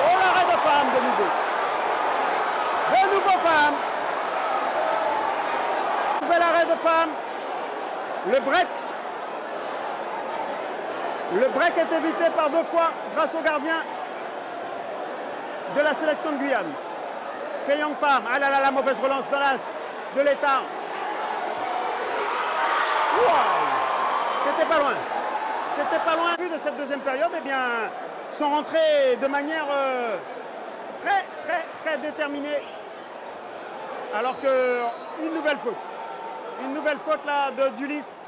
Oh, l'arrêt de Femme de nouveau. De nouveau Femme. Nouvel arrêt de Femme. Le break. Le break est évité par 2 fois grâce au gardien de la sélection de Guyane. Feyong Femme. Ah là là, la mauvaise relance dans l'axe de l'État. Wow. C'était pas loin. C'était pas loin. De cette deuxième période, eh bien, sont rentrés de manière très déterminée. Alors qu'une nouvelle faute. Une nouvelle faute là d'Ulis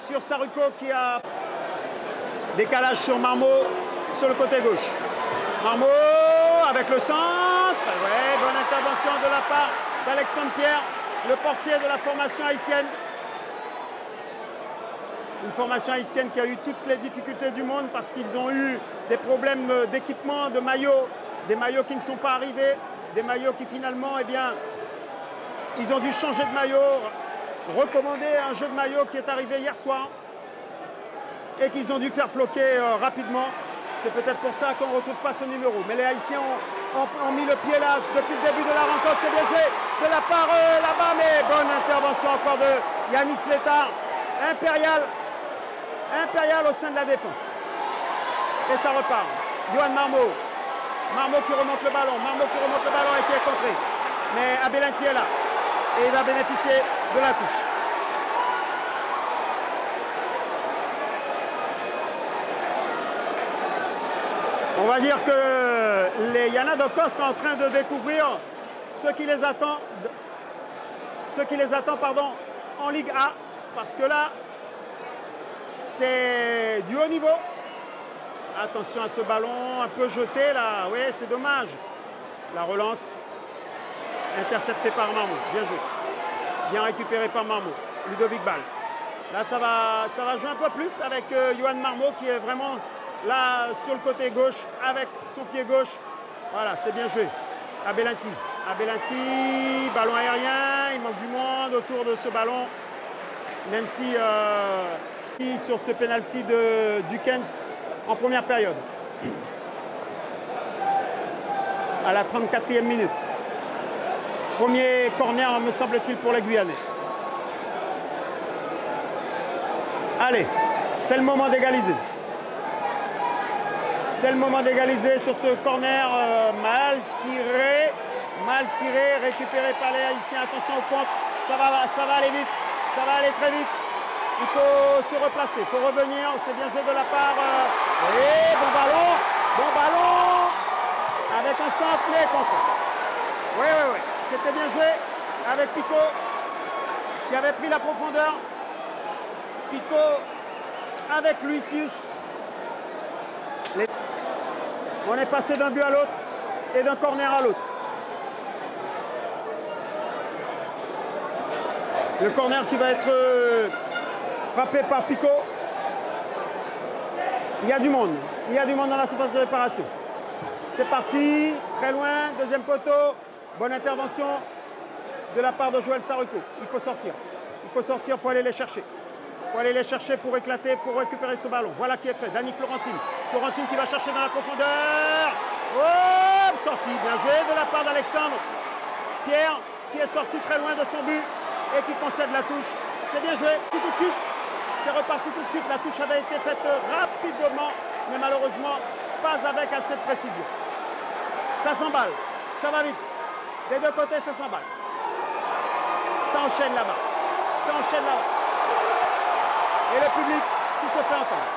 sur Saruko qui a décalage sur Marmot sur le côté gauche. Marmot avec le centre. Ouais, bonne intervention de la part d'Alexandre Pierre, le portier de la formation haïtienne. Une formation haïtienne qui a eu toutes les difficultés du monde parce qu'ils ont eu des problèmes d'équipement, de maillots, des maillots qui ne sont pas arrivés, des maillots qui finalement, eh bien, ils ont dû changer de maillot, recommander un jeu de maillot qui est arrivé hier soir et qu'ils ont dû faire floquer rapidement. C'est peut-être pour ça qu'on ne retrouve pas ce numéro. Mais les Haïtiens ont mis le pied là depuis le début de la rencontre. C'est bien joué de la part là-bas, mais bonne intervention encore de Yanis Létard. Impérial au sein de la défense. Et ça repart. Johan Marmot. Marmot qui remonte le ballon. Marmot qui remonte le ballon et qui est contré. Mais Abelinti est là. Et il va bénéficier de la touche. On va dire que les Yanadokos sont en train de découvrir ce qui les attend, en Ligue A. Parce que là, c'est du haut niveau. Attention à ce ballon un peu jeté là. Oui, c'est dommage. La relance interceptée par Marmot. Bien joué. Bien récupéré par Marmot. Ludovic Ball. Là, ça va jouer un peu plus avec Yohan Marmot qui est vraiment là sur le côté gauche avec son pied gauche. Voilà, c'est bien joué. Abelanti. Abelanti, ballon aérien. Il manque du monde autour de ce ballon. Même si sur ce penalty de Dukens en première période. À la 34e minute. Premier corner, me semble-t-il, pour les Guyanais. Allez, c'est le moment d'égaliser. C'est le moment d'égaliser sur ce corner mal tiré, récupéré par les Haïtiens. Attention au compte, ça va aller vite, ça va aller très vite. Il faut se replacer, il faut revenir, c'est bien joué de la part. Et bon ballon, avec un centre, mais contre. Oui, c'était bien joué avec Pico, qui avait pris la profondeur. Pico avec Lucius. On est passé d'un but à l'autre et d'un corner à l'autre. Le corner qui va être frappé par Pico. Il y a du monde. Il y a du monde dans la surface de réparation. C'est parti, très loin, deuxième poteau. Bonne intervention de la part de Joël Saruco. Il faut sortir. Il faut aller les chercher. Il faut aller les chercher pour éclater, pour récupérer ce ballon. Voilà qui est fait. Dani Florentine. Florentine qui va chercher dans la profondeur. Oh, sortie. Bien joué de la part d'Alexandre. Pierre qui est sorti très loin de son but et qui concède la touche. C'est bien joué. Tout de suite. C'est reparti tout de suite. La touche avait été faite rapidement, mais malheureusement, pas avec assez de précision. Ça s'emballe. Ça va vite. Des deux côtés, ça s'emballe. Ça enchaîne là-bas. Ça enchaîne là-bas. Et le public qui se fait entendre.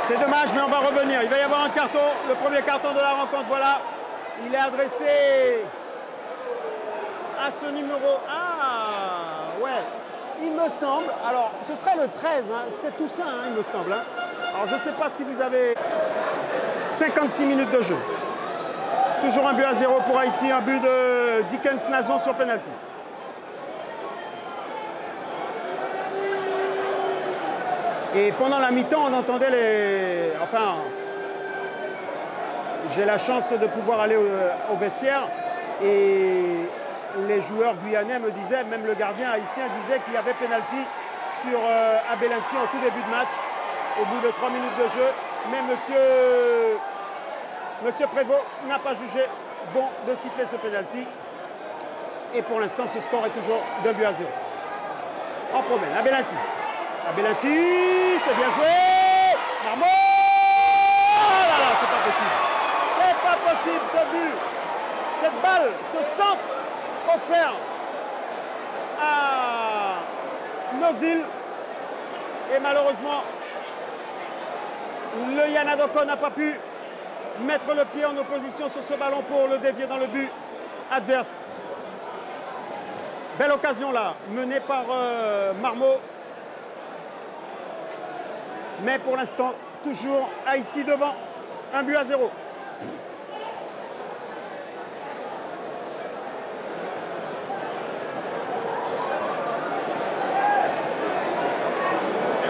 C'est dommage, mais on va revenir. Il va y avoir un carton, le premier carton de la rencontre. Voilà, il est adressé à ce numéro. Ah, ouais, il me semble. Alors, ce serait le 13, hein. C'est Toussaint, hein, il me semble. Hein. Alors, je ne sais pas si vous avez 56 minutes de jeu. Toujours un but à 0 pour Haïti, un but de Dickens Nazon sur penalty. Et pendant la mi-temps, on entendait les... Enfin, j'ai la chance de pouvoir aller au vestiaire et les joueurs guyanais me disaient, même le gardien haïtien disait qu'il y avait pénalty sur Abelanti en tout début de match, au bout de 3 minutes de jeu. Mais Monsieur Prévost n'a pas jugé bon de siffler ce pénalty. Et pour l'instant, ce score est toujours 2 buts à 0. En problème, Abelanti. Abelanti, c'est bien joué. Marmot. Oh là là, c'est pas possible. C'est pas possible ce but. Cette balle, ce centre offert à Nozil. Et malheureusement, le Yanadoko n'a pas pu mettre le pied en opposition sur ce ballon pour le dévier dans le but adverse. Belle occasion là, menée par Marmot. Mais pour l'instant, toujours Haïti devant, 1 but à 0.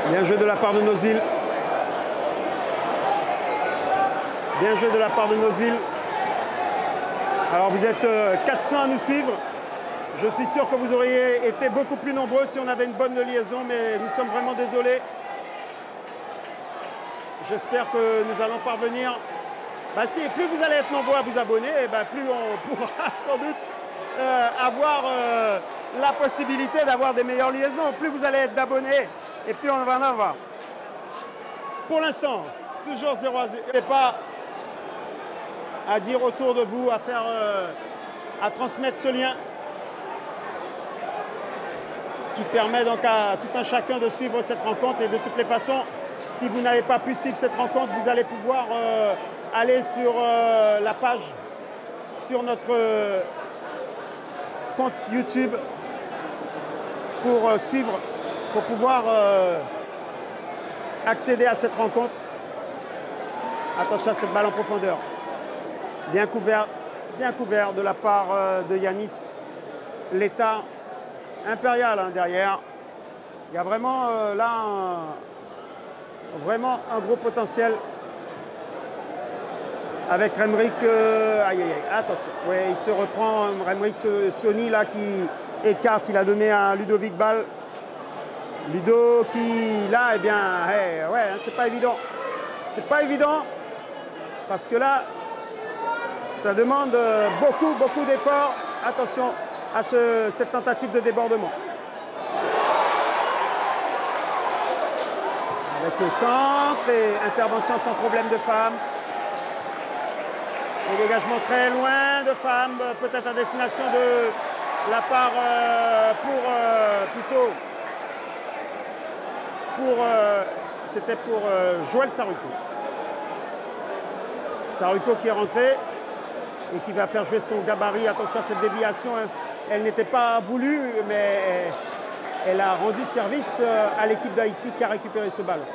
Bien joué de la part de Nozil. Bien joué de la part de Nozil. Alors vous êtes 400 à nous suivre. Je suis sûr que vous auriez été beaucoup plus nombreux si on avait une bonne liaison, mais nous sommes vraiment désolés. J'espère que nous allons parvenir. Bah si, plus vous allez être nombreux à vous abonner, plus on pourra sans doute avoir la possibilité d'avoir des meilleures liaisons. Plus vous allez être d'abonnés, et plus on va en avoir. Pour l'instant, toujours 0 à 0. Et pas à dire autour de vous, à transmettre ce lien qui permet donc à tout un chacun de suivre cette rencontre. Et de toutes les façons, si vous n'avez pas pu suivre cette rencontre, vous allez pouvoir aller sur la page, sur notre compte YouTube pour suivre, pour pouvoir accéder à cette rencontre. Attention à cette balle en profondeur. Bien couvert de la part de Yanis. L'état impérial derrière. Il y a vraiment là vraiment un gros potentiel avec Remric. Attention, ouais, il se reprend. Remric Sony là qui écarte, il a donné à Ludovic Ball. Ludo qui là, eh bien, ouais, c'est pas évident. C'est pas évident parce que là, ça demande beaucoup d'efforts. Attention à cette tentative de débordement. Avec le centre et intervention sans problème de Fam. Et dégagement très loin de Fam, peut-être à destination de la part c'était pour Joël Saruco. Saruco qui est rentré et qui va faire jouer son gabarit. Attention à cette déviation, elle n'était pas voulue, mais elle a rendu service à l'équipe d'Haïti qui a récupéré ce ballon.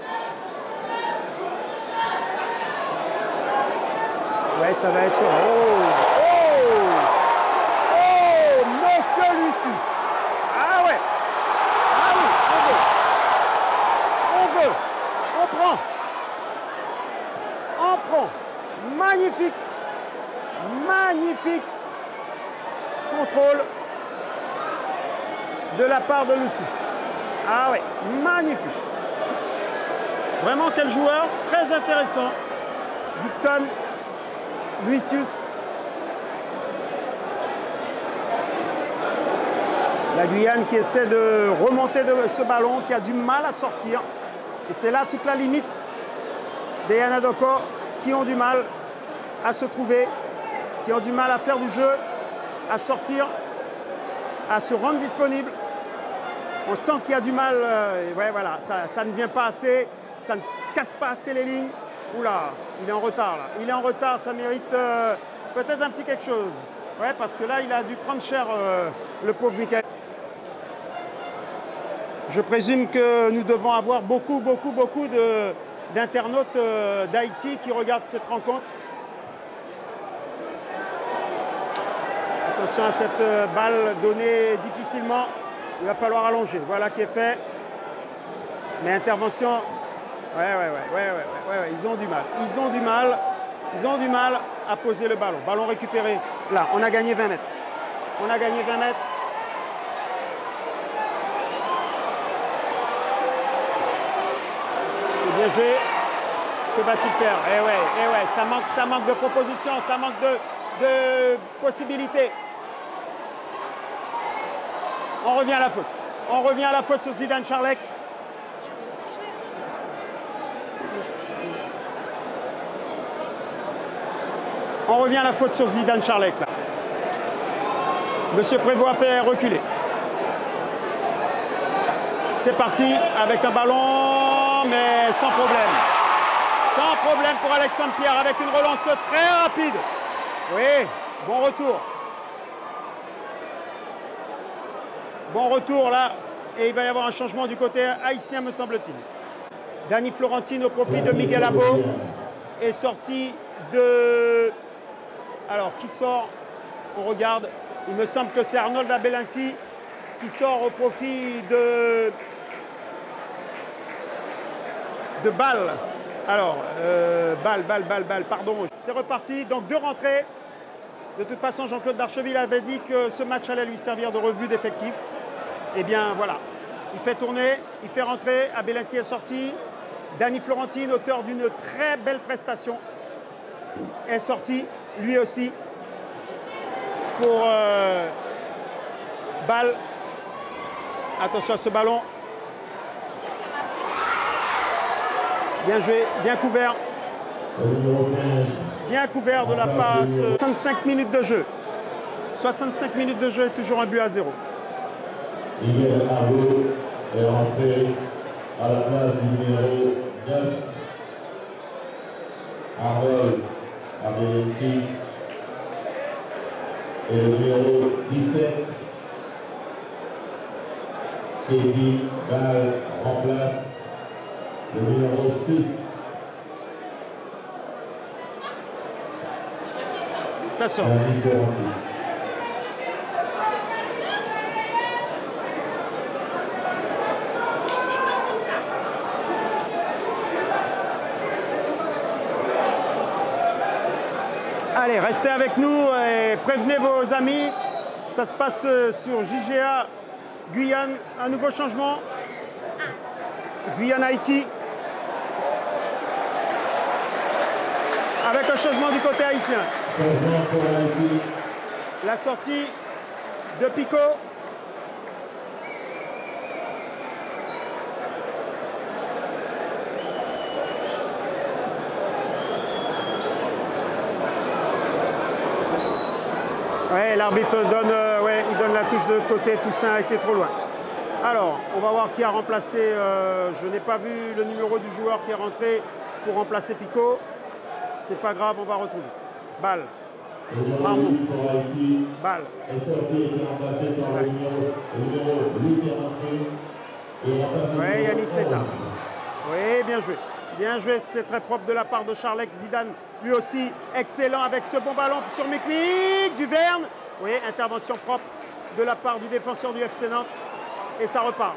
Ouais, ça va être... Oh, Monsieur Lucius. Ah ouais. Ah oui, on veut. On prend. Magnifique contrôle de la part de Lucius. Ah ouais, magnifique. Vraiment quel joueur, très intéressant. Dixon, Lucius. La Guyane qui essaie de remonter de ce ballon, qui a du mal à sortir. Et c'est là toute la limite des Anadoko qui ont du mal à se trouver, qui ont du mal à faire du jeu, à sortir, à se rendre disponible. On sent qu'il y a du mal, ouais, voilà, ça ne vient pas assez, ça ne casse pas assez les lignes. Oula, il est en retard là. Il est en retard, ça mérite peut-être un petit quelque chose. Ouais, parce que là, il a dû prendre cher, le pauvre Michael. Je présume que nous devons avoir beaucoup d'internautes d'Haïti qui regardent cette rencontre. Attention à cette balle donnée difficilement. Il va falloir allonger. Voilà qui est fait. Mais intervention... Ouais. Ils ont du mal à poser le ballon. Ballon récupéré. Là, on a gagné 20 mètres. C'est bien joué. Que va-t-il faire? Eh ouais, ça manque de propositions, ça manque de possibilités. On revient à la faute sur Zidane Charlek. On revient à la faute sur Zidane Charlek là. Monsieur Prévost a fait reculer. C'est parti avec un ballon, mais sans problème. Sans problème pour Alexandre Pierre avec une relance très rapide. Oui, bon retour. Bon retour là. Et il va y avoir un changement du côté haïtien, me semble-t-il. Dani Florentine au profit de Miguel Abo est sorti de... Alors, qui sort? On regarde. Il me semble que c'est Arnold Abelanti qui sort au profit de Ball. Alors, Ball, pardon. C'est reparti. Donc, deux rentrées. De toute façon, Jean-Claude Darcheville avait dit que ce match allait lui servir de revue d'effectifs. Eh bien, voilà. Il fait tourner, il fait rentrer. Abelletti est sorti. Dani Florentine, auteur d'une très belle prestation, est sorti, lui aussi, pour balle. Attention à ce ballon. Bien joué, bien couvert. Bien couvert de la passe. 65 minutes de jeu. 65 minutes de jeu et toujours un but à 0. Miguel Arnaud est rentré à la place du numéro 9. Arnold Abelletti et le numéro 17. Kevin Ball remplace le numéro 6. Ça sort. Allez, restez avec nous et prévenez vos amis. Ça se passe sur JGA Guyane. Un nouveau changement. Guyane-Haïti. Avec un changement du côté haïtien. La sortie de Pico. Ouais, l'arbitre donne, il donne la touche de l'autre côté. Toussaint a été trop loin. Alors, on va voir qui a remplacé. Je n'ai pas vu le numéro du joueur qui est rentré pour remplacer Pico. C'est pas grave, on va retrouver. Balle. Marmot. Balle. Oui, Yanis Leta. Oui, bien joué. Bien joué, c'est très propre de la part de Charles Zidane. Lui aussi, excellent avec ce bon ballon sur Mikmik, Duverne. Oui, intervention propre de la part du défenseur du FC Nantes. Et ça repart.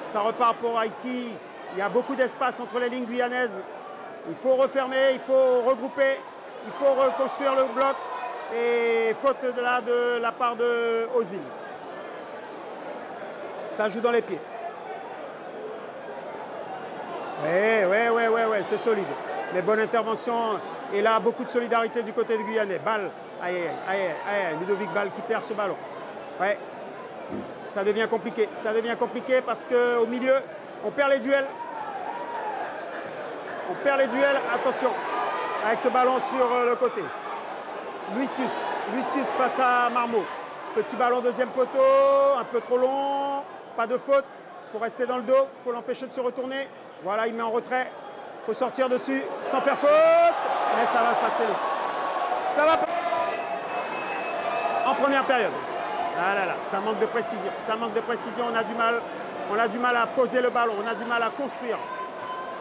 Ça repart pour Haïti. Il y a beaucoup d'espace entre les lignes guyanaises. Il faut refermer, il faut regrouper, il faut reconstruire le bloc. Et faute de la part de Ozil. Ça joue dans les pieds. Oui, c'est solide. Mais bonne intervention. Et là, beaucoup de solidarité du côté de Guyanais. Balle. Aïe. Ludovic Balle qui perd ce ballon. Ouais. Ça devient compliqué. Ça devient compliqué parce qu'au milieu, on perd les duels. On perd les duels. Attention. Avec ce ballon sur le côté. Lucius face à Marmot. Petit ballon deuxième poteau. Un peu trop long. Pas de faute. Il faut rester dans le dos. Il faut l'empêcher de se retourner. Voilà, il met en retrait. Il faut sortir dessus sans faire faute. Mais ça va passer là. Ça va en première période. Ah là là, ça manque de précision. Ça manque de précision. On a du mal à poser le ballon. On a du mal à construire.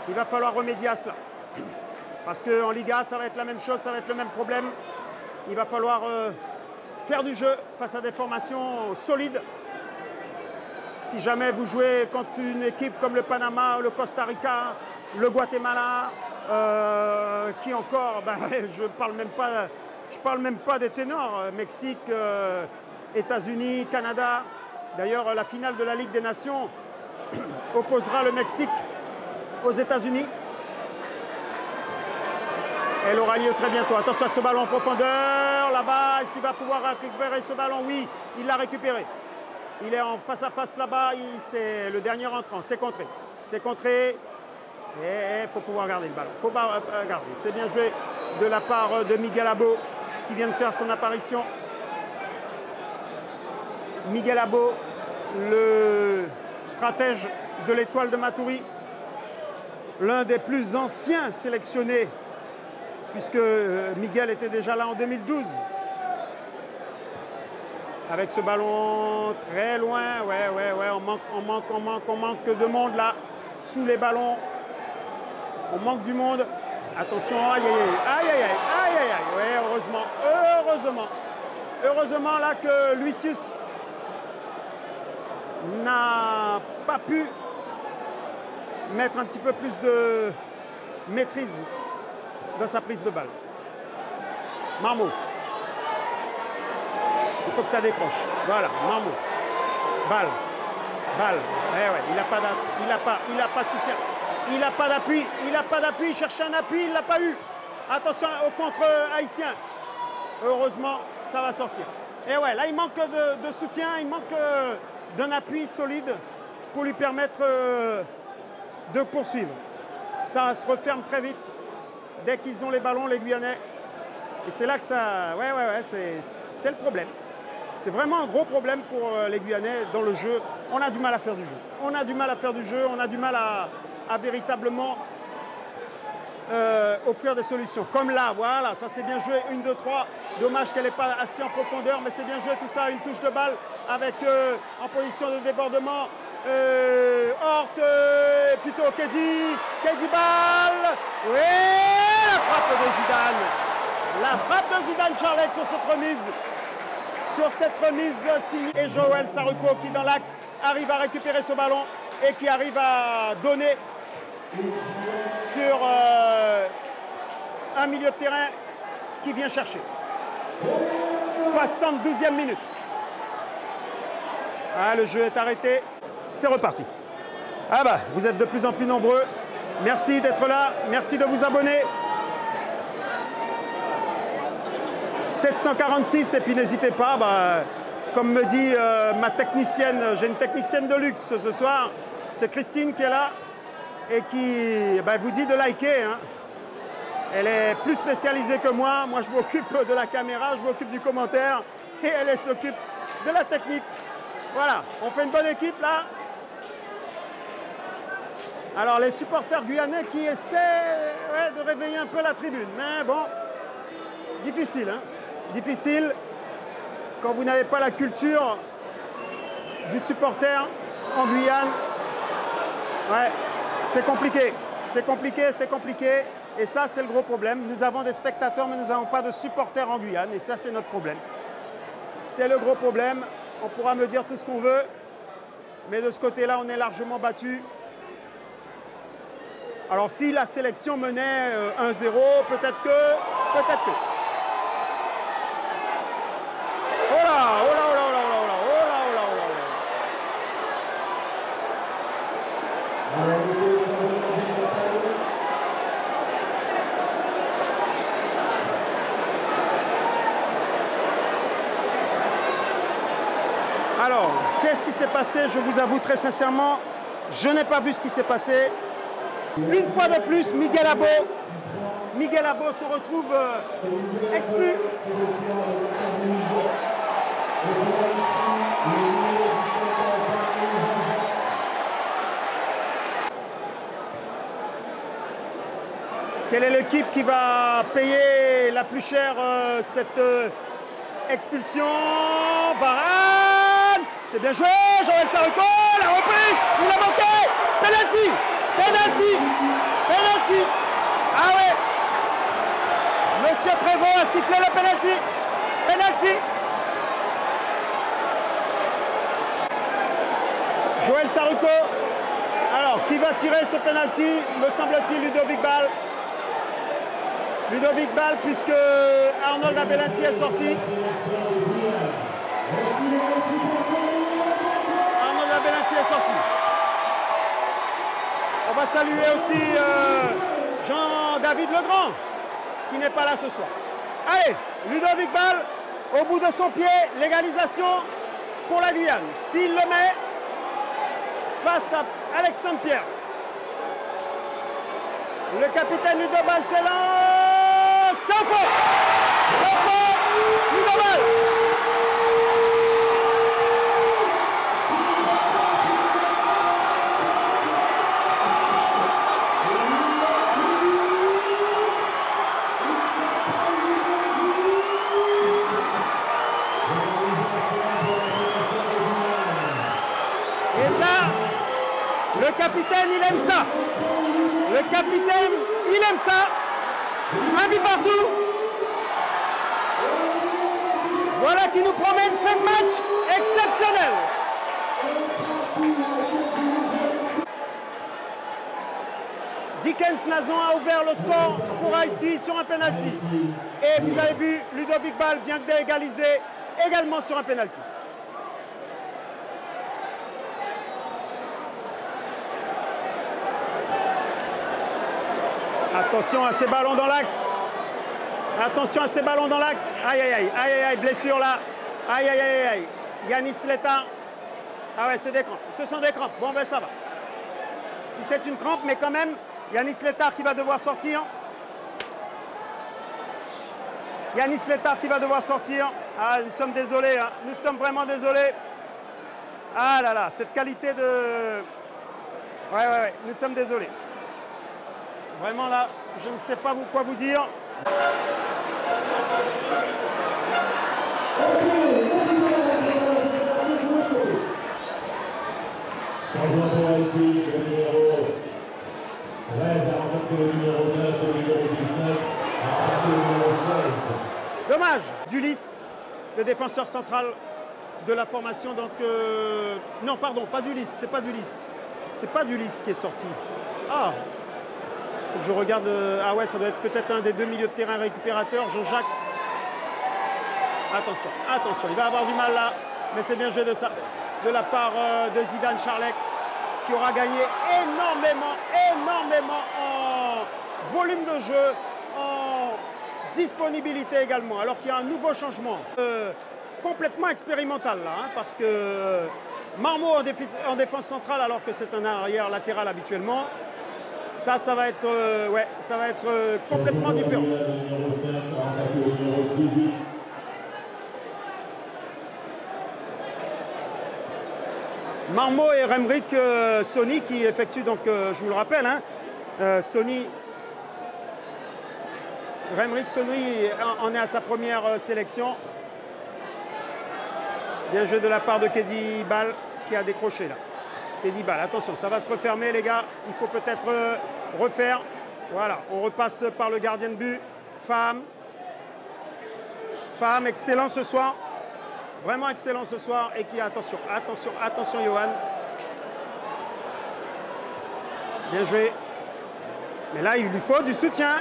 Il va falloir remédier à cela. Parce qu'en Liga, ça va être la même chose. Ça va être le même problème. Il va falloir faire du jeu face à des formations solides. Si jamais vous jouez contre une équipe comme le Panama, le Costa Rica, le Guatemala, qui encore, je parle même pas des ténors, Mexique, États-Unis, Canada. D'ailleurs, la finale de la Ligue des Nations opposera le Mexique aux États-Unis. Elle aura lieu très bientôt. Attention à ce ballon en profondeur, là-bas. Est-ce qu'il va pouvoir récupérer ce ballon? Oui, il l'a récupéré. Il est en face à face là-bas, c'est le dernier entrant, c'est contré. C'est contré, et il faut pouvoir garder le ballon. Il faut pas garder. C'est bien joué de la part de Miguel Abo qui vient de faire son apparition. Miguel Abo, le stratège de l'Étoile de Matoury, l'un des plus anciens sélectionnés, puisque Miguel était déjà là en 2012. Avec ce ballon très loin, on manque de monde là, sous les ballons. On manque du monde. Attention, aïe, ouais, heureusement là que Lucius n'a pas pu mettre un petit peu plus de maîtrise dans sa prise de balle. Marmot. Il faut que ça décroche. Voilà, Marmot. Balle. Balle. Eh ouais, il n'a pas de soutien. Il n'a pas d'appui. Il n'a pas d'appui. Il cherche un appui. Il ne l'a pas eu. Attention au contre haïtien. Heureusement, ça va sortir. Et ouais, là, il manque de soutien. Il manque d'un appui solide pour lui permettre de poursuivre. Ça se referme très vite dès qu'ils ont les ballons, les Guyanais. Et c'est là que ça... Ouais, c'est le problème. C'est vraiment un gros problème pour les Guyanais dans le jeu. On a du mal à faire du jeu. On a du mal à faire du jeu. On a du mal à véritablement offrir des solutions. Comme là, voilà, ça c'est bien joué. 1, 2, 3. Dommage qu'elle n'est pas assez en profondeur, mais c'est bien joué tout ça. Une touche de balle avec en position de débordement. Hort, plutôt Keddy balle. Oui, la frappe de Zidane. La frappe de Zidane Charlec sur cette remise. Sur cette remise signée. Et Joël Saruko qui dans l'axe arrive à récupérer ce ballon et qui arrive à donner sur un milieu de terrain qui vient chercher. 72e minute. Ah, le jeu est arrêté. C'est reparti. Ah bah, vous êtes de plus en plus nombreux. Merci d'être là. Merci de vous abonner. 746 et puis n'hésitez pas, comme me dit ma technicienne, j'ai une technicienne de luxe ce soir, c'est Christine qui est là et qui vous dit de liker. Hein. Elle est plus spécialisée que moi, je m'occupe de la caméra, je m'occupe du commentaire et elle s'occupe de la technique. Voilà, on fait une bonne équipe là. Alors les supporters guyanais qui essaient de réveiller un peu la tribune, mais bon, difficile, hein. Difficile quand vous n'avez pas la culture du supporter en Guyane. Ouais, c'est compliqué. C'est compliqué, c'est compliqué. Et ça, c'est le gros problème. Nous avons des spectateurs, mais nous n'avons pas de supporters en Guyane. Et ça, c'est notre problème. C'est le gros problème. On pourra me dire tout ce qu'on veut. Mais de ce côté-là, on est largement battu. Alors, si la sélection menait 1-0, peut-être que... Oh là, oh là, oh là, oh là, oh là, oh là, oh là, oh là, oh là. Alors, qu'est-ce qui s'est passé? Je vous avoue très sincèrement, je n'ai pas vu ce qui s'est passé. Une fois de plus, Miguel Abo se retrouve exclu. Quelle est l'équipe qui va payer la plus chère cette expulsion? Varane! C'est bien joué, Joël Saruko, la reprise, il a manqué! Penalty! Penalty! Penalty! Ah ouais! Monsieur Prévost a sifflé le penalty! Penalty! Joël Saruko. Alors, qui va tirer ce penalty? Me semble-t-il Ludovic Ball. Ludovic Ball, puisque Arnold Abelati est sorti. Arnold Abelati est sorti. On va saluer aussi Jean-David Legrand, qui n'est pas là ce soir. Allez, Ludovic Ball, au bout de son pied, l'égalisation pour la Guyane. S'il le met face à Alexandre Pierre. Le capitaine Ludo Ball s'élance. Sans faute. Sans faute. Ludo Ball. Et ça, le capitaine, il aime ça. Le capitaine, il aime ça. Un but partout. Voilà qui nous promet une fin de match exceptionnelle. Dickens Nazon a ouvert le score pour Haïti sur un penalty. Et vous avez vu, Ludovic Ball vient d'égaliser également sur un penalty. Attention à ces ballons dans l'axe. Attention à ces ballons dans l'axe. Aïe, aïe, aïe, aïe, aïe, aïe, blessure là. Aïe, aïe, aïe, aïe. Yanis Létard. Ah ouais, c'est des crampes. Ce sont des crampes. Bon, ben ça va. Si c'est une crampe, mais quand même, Yanis Létard qui va devoir sortir. Yanis Létard qui va devoir sortir. Ah, nous sommes désolés. Hein. Nous sommes vraiment désolés. Ah là là, cette qualité de... Ouais, nous sommes désolés. Vraiment là, je ne sais pas quoi vous dire. Dommage, Dulis, le défenseur central de la formation. Donc, non, pardon, pas Dulis, c'est pas Dulis. C'est pas Dulis qui est sorti. Ah, faut que je regarde. Ah ouais, ça doit être peut-être un des deux milieux de terrain récupérateurs, Jean-Jacques. Attention, attention, il va avoir du mal là, mais c'est bien joué de ça, de la part de Zidane Charlec, qui aura gagné énormément en volume de jeu, en disponibilité également, alors qu'il y a un nouveau changement complètement expérimental là, hein, parce que Marmot en défense centrale, alors que c'est un arrière latéral habituellement, ça va être, ouais, ça va être complètement différent. Marmot et Remric Sony qui effectuent, donc je vous le rappelle, hein, Remric Sony en est à sa première sélection. Bien joué de la part de Keddy Ball qui a décroché là. Keddy Ball, attention, ça va se refermer les gars, il faut peut-être refaire. Voilà, on repasse par le gardien de but. Femme, excellent ce soir. Vraiment excellent ce soir. Et qui, attention, Johan. Bien joué. Mais là, il lui faut du soutien.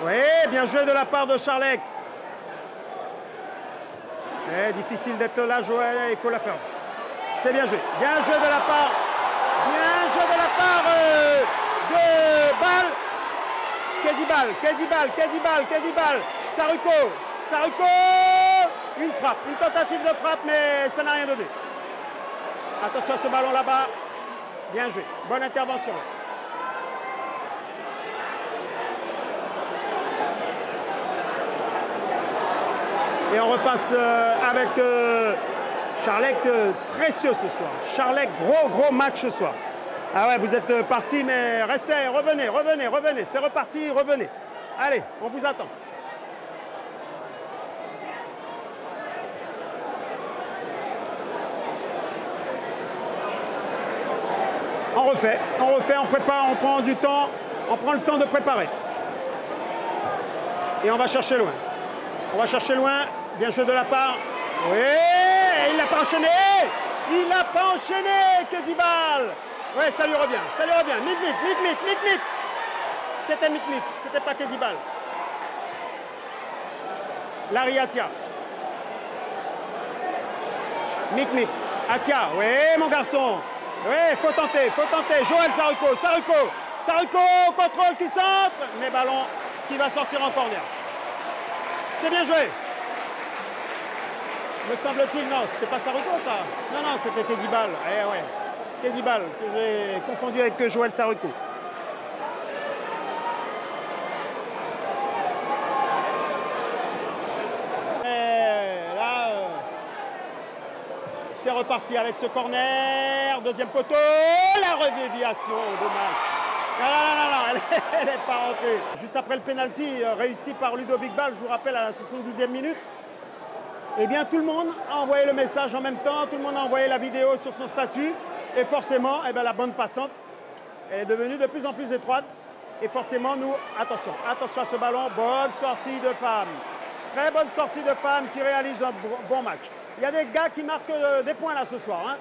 Oui, bien joué de la part de Charlec. Difficile d'être là, Joël, il faut la faire. C'est bien joué. Bien joué de la part. De Keddy Ball. Saruko. Une frappe, une tentative de frappe, mais ça n'a rien donné. Attention à ce ballon là-bas. Bien joué. Bonne intervention. Et on repasse avec Charlec, précieux ce soir. Charlec, gros match ce soir. Ah ouais, vous êtes partis, mais restez, revenez. C'est reparti, revenez. Allez, on vous attend. On refait, on prépare, on prend du temps, on prend le temps de préparer. Et on va chercher loin. Bien joué de la part. Oui, il n'a pas enchaîné. Keddy Ball. Oui, ça lui revient. Mikmik. C'était Mikmik, c'était pas Keddy Ball. Larry Atia. Mikmik. Atia, oui, mon garçon. Oui, faut tenter. Joël Saruko, contrôle qui centre, mais ballon qui va sortir en corner. C'est bien joué. Me semble-t-il, non, c'était pas Saruko ça. Non, c'était Keddy Ball. Ouais. Keddy Ball, que j'ai confondu avec Joël Saruko. C'est reparti avec ce corner, deuxième poteau, la révéliation, dommage. Non, elle n'est pas rentrée. Juste après le penalty réussi par Ludovic Ball, je vous rappelle à la 72e minute, eh bien tout le monde a envoyé le message en même temps, tout le monde a envoyé la vidéo sur son statut, et forcément, eh bien, la bande passante, elle est devenue de plus en plus étroite, et forcément, nous, attention à ce ballon, bonne sortie de Femme. Très bonne sortie de Femme qui réalise un bon match. Il y a des gars qui marquent des points là ce soir. Hein.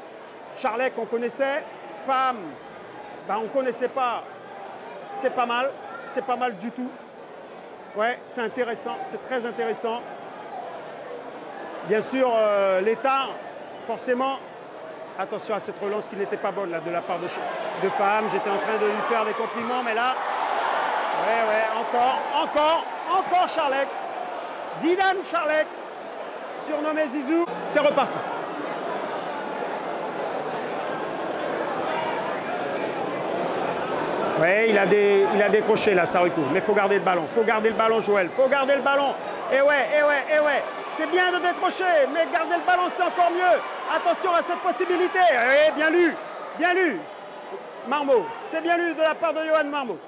Charlec, on connaissait. Femme, ben, on ne connaissait pas. C'est pas mal du tout. Ouais, c'est intéressant, c'est très intéressant. Bien sûr, l'état, forcément, attention à cette relance qui n'était pas bonne là, de la part de Faham. J'étais en train de lui faire des compliments, mais là, encore Charlek. Zidane Charlek, surnommé Zizou, c'est reparti. Oui, il a décroché là, Sarruko. Mais il faut garder le ballon. Il faut garder le ballon, Joël. Il faut garder le ballon. Et ouais. C'est bien de décrocher, mais garder le ballon, c'est encore mieux. Attention à cette possibilité. Eh, bien lu. Marmot. C'est bien lu de la part de Yohan Marmot,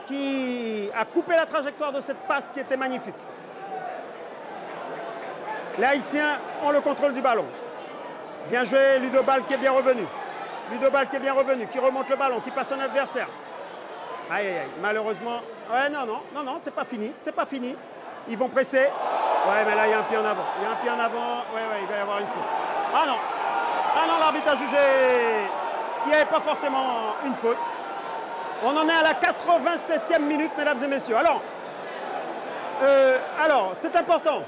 qui a coupé la trajectoire de cette passe qui était magnifique. Les Haïtiens ont le contrôle du ballon. Bien joué, Ludobal qui est bien revenu. Qui remonte le ballon, qui passe son adversaire. Aïe, malheureusement. Ouais, non, c'est pas fini. Ils vont presser. Ouais, mais là, il y a un pied en avant. Ouais, il va y avoir une faute. Ah non, l'arbitre a jugé qu'il n'y avait pas forcément une faute. On en est à la 87e minute, mesdames et messieurs. Alors, c'est important.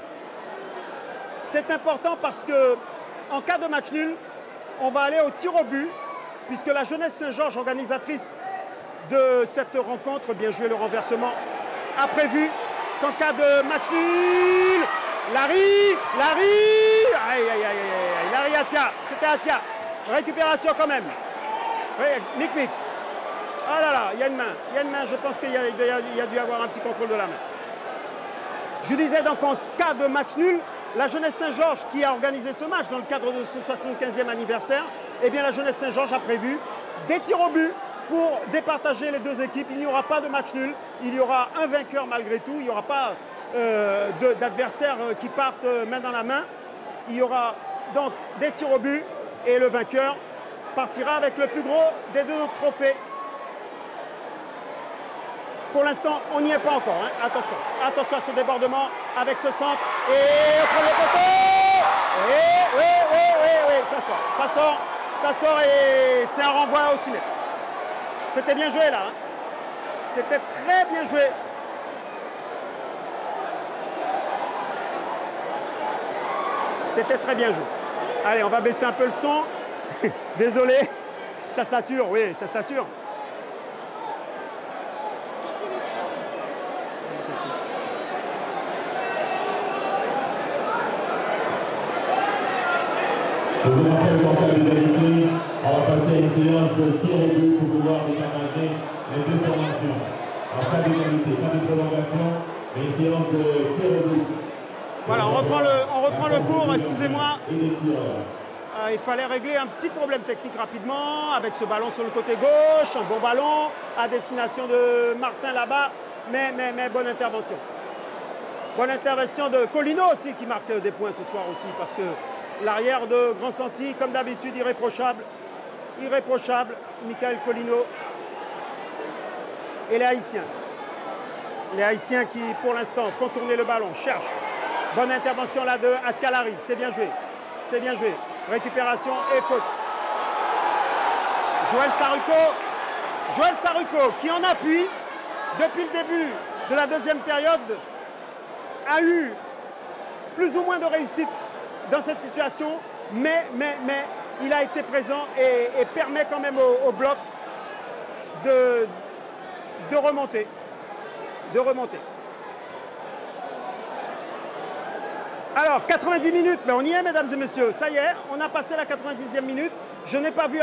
C'est important parce que, en cas de match nul, on va aller au tir au but, puisque la Jeunesse Saint-Georges, organisatrice de cette rencontre, bien joué le renversement, a prévu qu'en cas de match nul, Larry, Atia, c'était Atia, récupération quand même, Mic, oh là, il y a une main, je pense qu'il y a dû avoir un petit contrôle de la main. Je disais donc en cas de match nul, la Jeunesse Saint-Georges qui a organisé ce match dans le cadre de ce 75e anniversaire, eh bien la Jeunesse Saint-Georges a prévu des tirs au but pour départager les deux équipes. Il n'y aura pas de match nul, il y aura un vainqueur malgré tout, il n'y aura pas d'adversaires qui partent main dans la main. Il y aura donc des tirs au but et le vainqueur partira avec le plus gros des deux trophées. Pour l'instant, on n'y est pas encore. Hein. Attention à ce débordement avec ce centre. Et au premier poteau. Oui, ça sort et c'est un renvoi au ciné. C'était bien joué là. Hein. C'était très bien joué. C'était très bien joué. Allez, on va baisser un peu le son. Désolé. Ça sature, oui, ça sature. Je vous rappelle qu'en cas d'égalité, on va passer à une séance de tir au but pour pouvoir départager les deux formations. En cas d'égalité, pas de prolongation, mais une séance de tir au but. Voilà, on reprend le cours, excusez-moi. Il fallait régler un petit problème technique rapidement avec ce ballon sur le côté gauche, un bon ballon à destination de Martin là-bas, mais bonne intervention. Bonne intervention de Colino aussi qui marque des points ce soir aussi parce que l'arrière de Grand Santi, comme d'habitude, irréprochable, Michael Colino. Et les Haïtiens. Les Haïtiens qui, pour l'instant, font tourner le ballon, cherchent. Bonne intervention là de Atia Larry, c'est bien joué. Récupération et faute. Joël Sarruko, qui en appuie depuis le début de la deuxième période, a eu plus ou moins de réussite dans cette situation, mais il a été présent et permet quand même au bloc de remonter. Alors, 90 minutes, mais on y est, mesdames et messieurs. Ça y est, on a passé la 90e minute. Je n'ai pas vu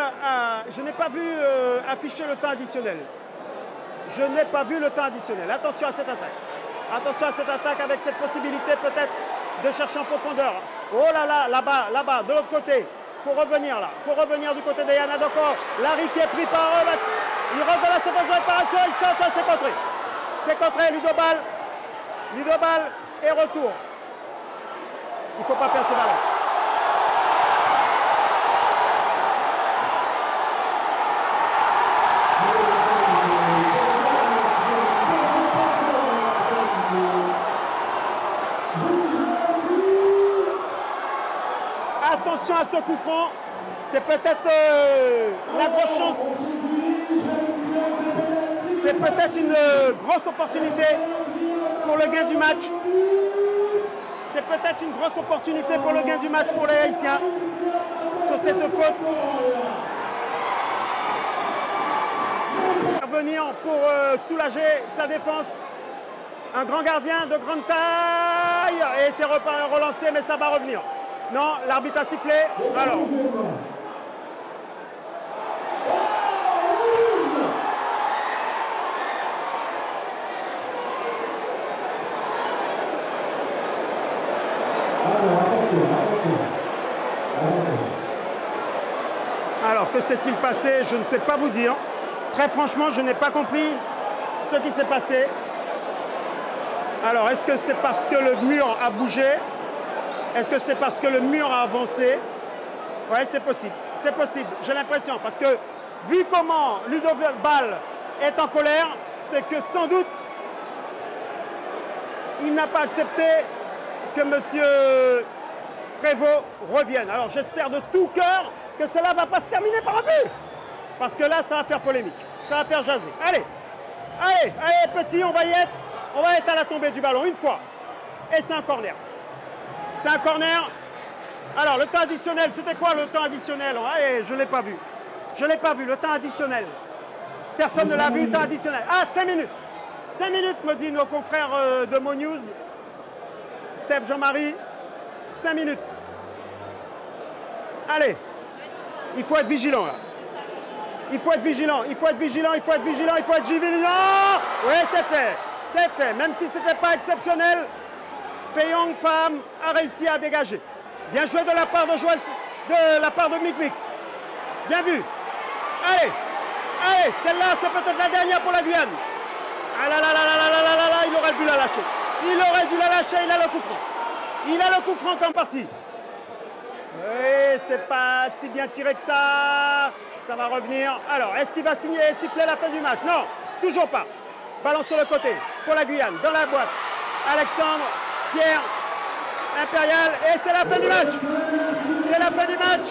afficher le temps additionnel. Attention à cette attaque. Avec cette possibilité peut-être de chercher en profondeur. Oh là-bas, de l'autre côté. Il faut revenir du côté de Yana Doko. Larry qui est pris par eux. Il rentre dans la surface de réparation. Il saute, c'est contré. Ludobal et retour. Il ne faut pas perdre ce ballon. Attention à ce coup franc. C'est peut-être la grosse chance. C'est peut-être une grosse opportunité pour le gain du match. C'est peut-être une grosse opportunité pour le gain du match pour les Haïtiens sur cette faute. Venir pour soulager sa défense. Un grand gardien de grande taille et c'est relancé, mais ça va revenir. Non, l'arbitre a sifflé. Alors. Alors, que s'est-il passé? Je ne sais pas vous dire. Très franchement, je n'ai pas compris ce qui s'est passé. Alors, est-ce que c'est parce que le mur a bougé? Est-ce que c'est parce que le mur a avancé? Oui, c'est possible. C'est possible, j'ai l'impression. Parce que, vu comment Ludovic Ball est en colère, c'est que sans doute, il n'a pas accepté que M. Prévost revienne. Alors, j'espère de tout cœur que cela ne va pas se terminer par un but. Parce que là, ça va faire polémique. Ça va faire jaser. Allez, allez, allez, petit, on va y être. On va être à la tombée du ballon une fois. Et c'est un corner. C'est un corner. Alors, le temps additionnel, c'était quoi le temps additionnel? Allez, je ne l'ai pas vu. Je ne l'ai pas vu, le temps additionnel. Personne ne l'a vu, le temps additionnel. Ah, 5 minutes. 5 minutes, me dit nos confrères de Mo News. Steph Jean-Marie. 5 minutes. Allez. Il faut être vigilant, là. Il faut être vigilant, il faut être vigilant, il faut être vigilant, il faut être vigilant. Oui, c'est fait. C'est fait. Même si ce n'était pas exceptionnel, Feyong Pham a réussi à dégager. Bien joué de la part de Joël, de la part de Mick. Bien vu. Allez. Allez, celle-là, c'est peut-être la dernière pour la Guyane. Ah là là là là là là là là, il aurait dû la lâcher. Il aurait dû la lâcher, il a le coup franc. Il a le coup franc comme parti. Oui, c'est pas si bien tiré que ça. Ça va revenir. Alors, est-ce qu'il va siffler la fin du match? Non, toujours pas. Ballon sur le côté pour la Guyane, dans la boîte. Alexandre, Pierre, Impérial, et c'est la fin du match. C'est la fin du match.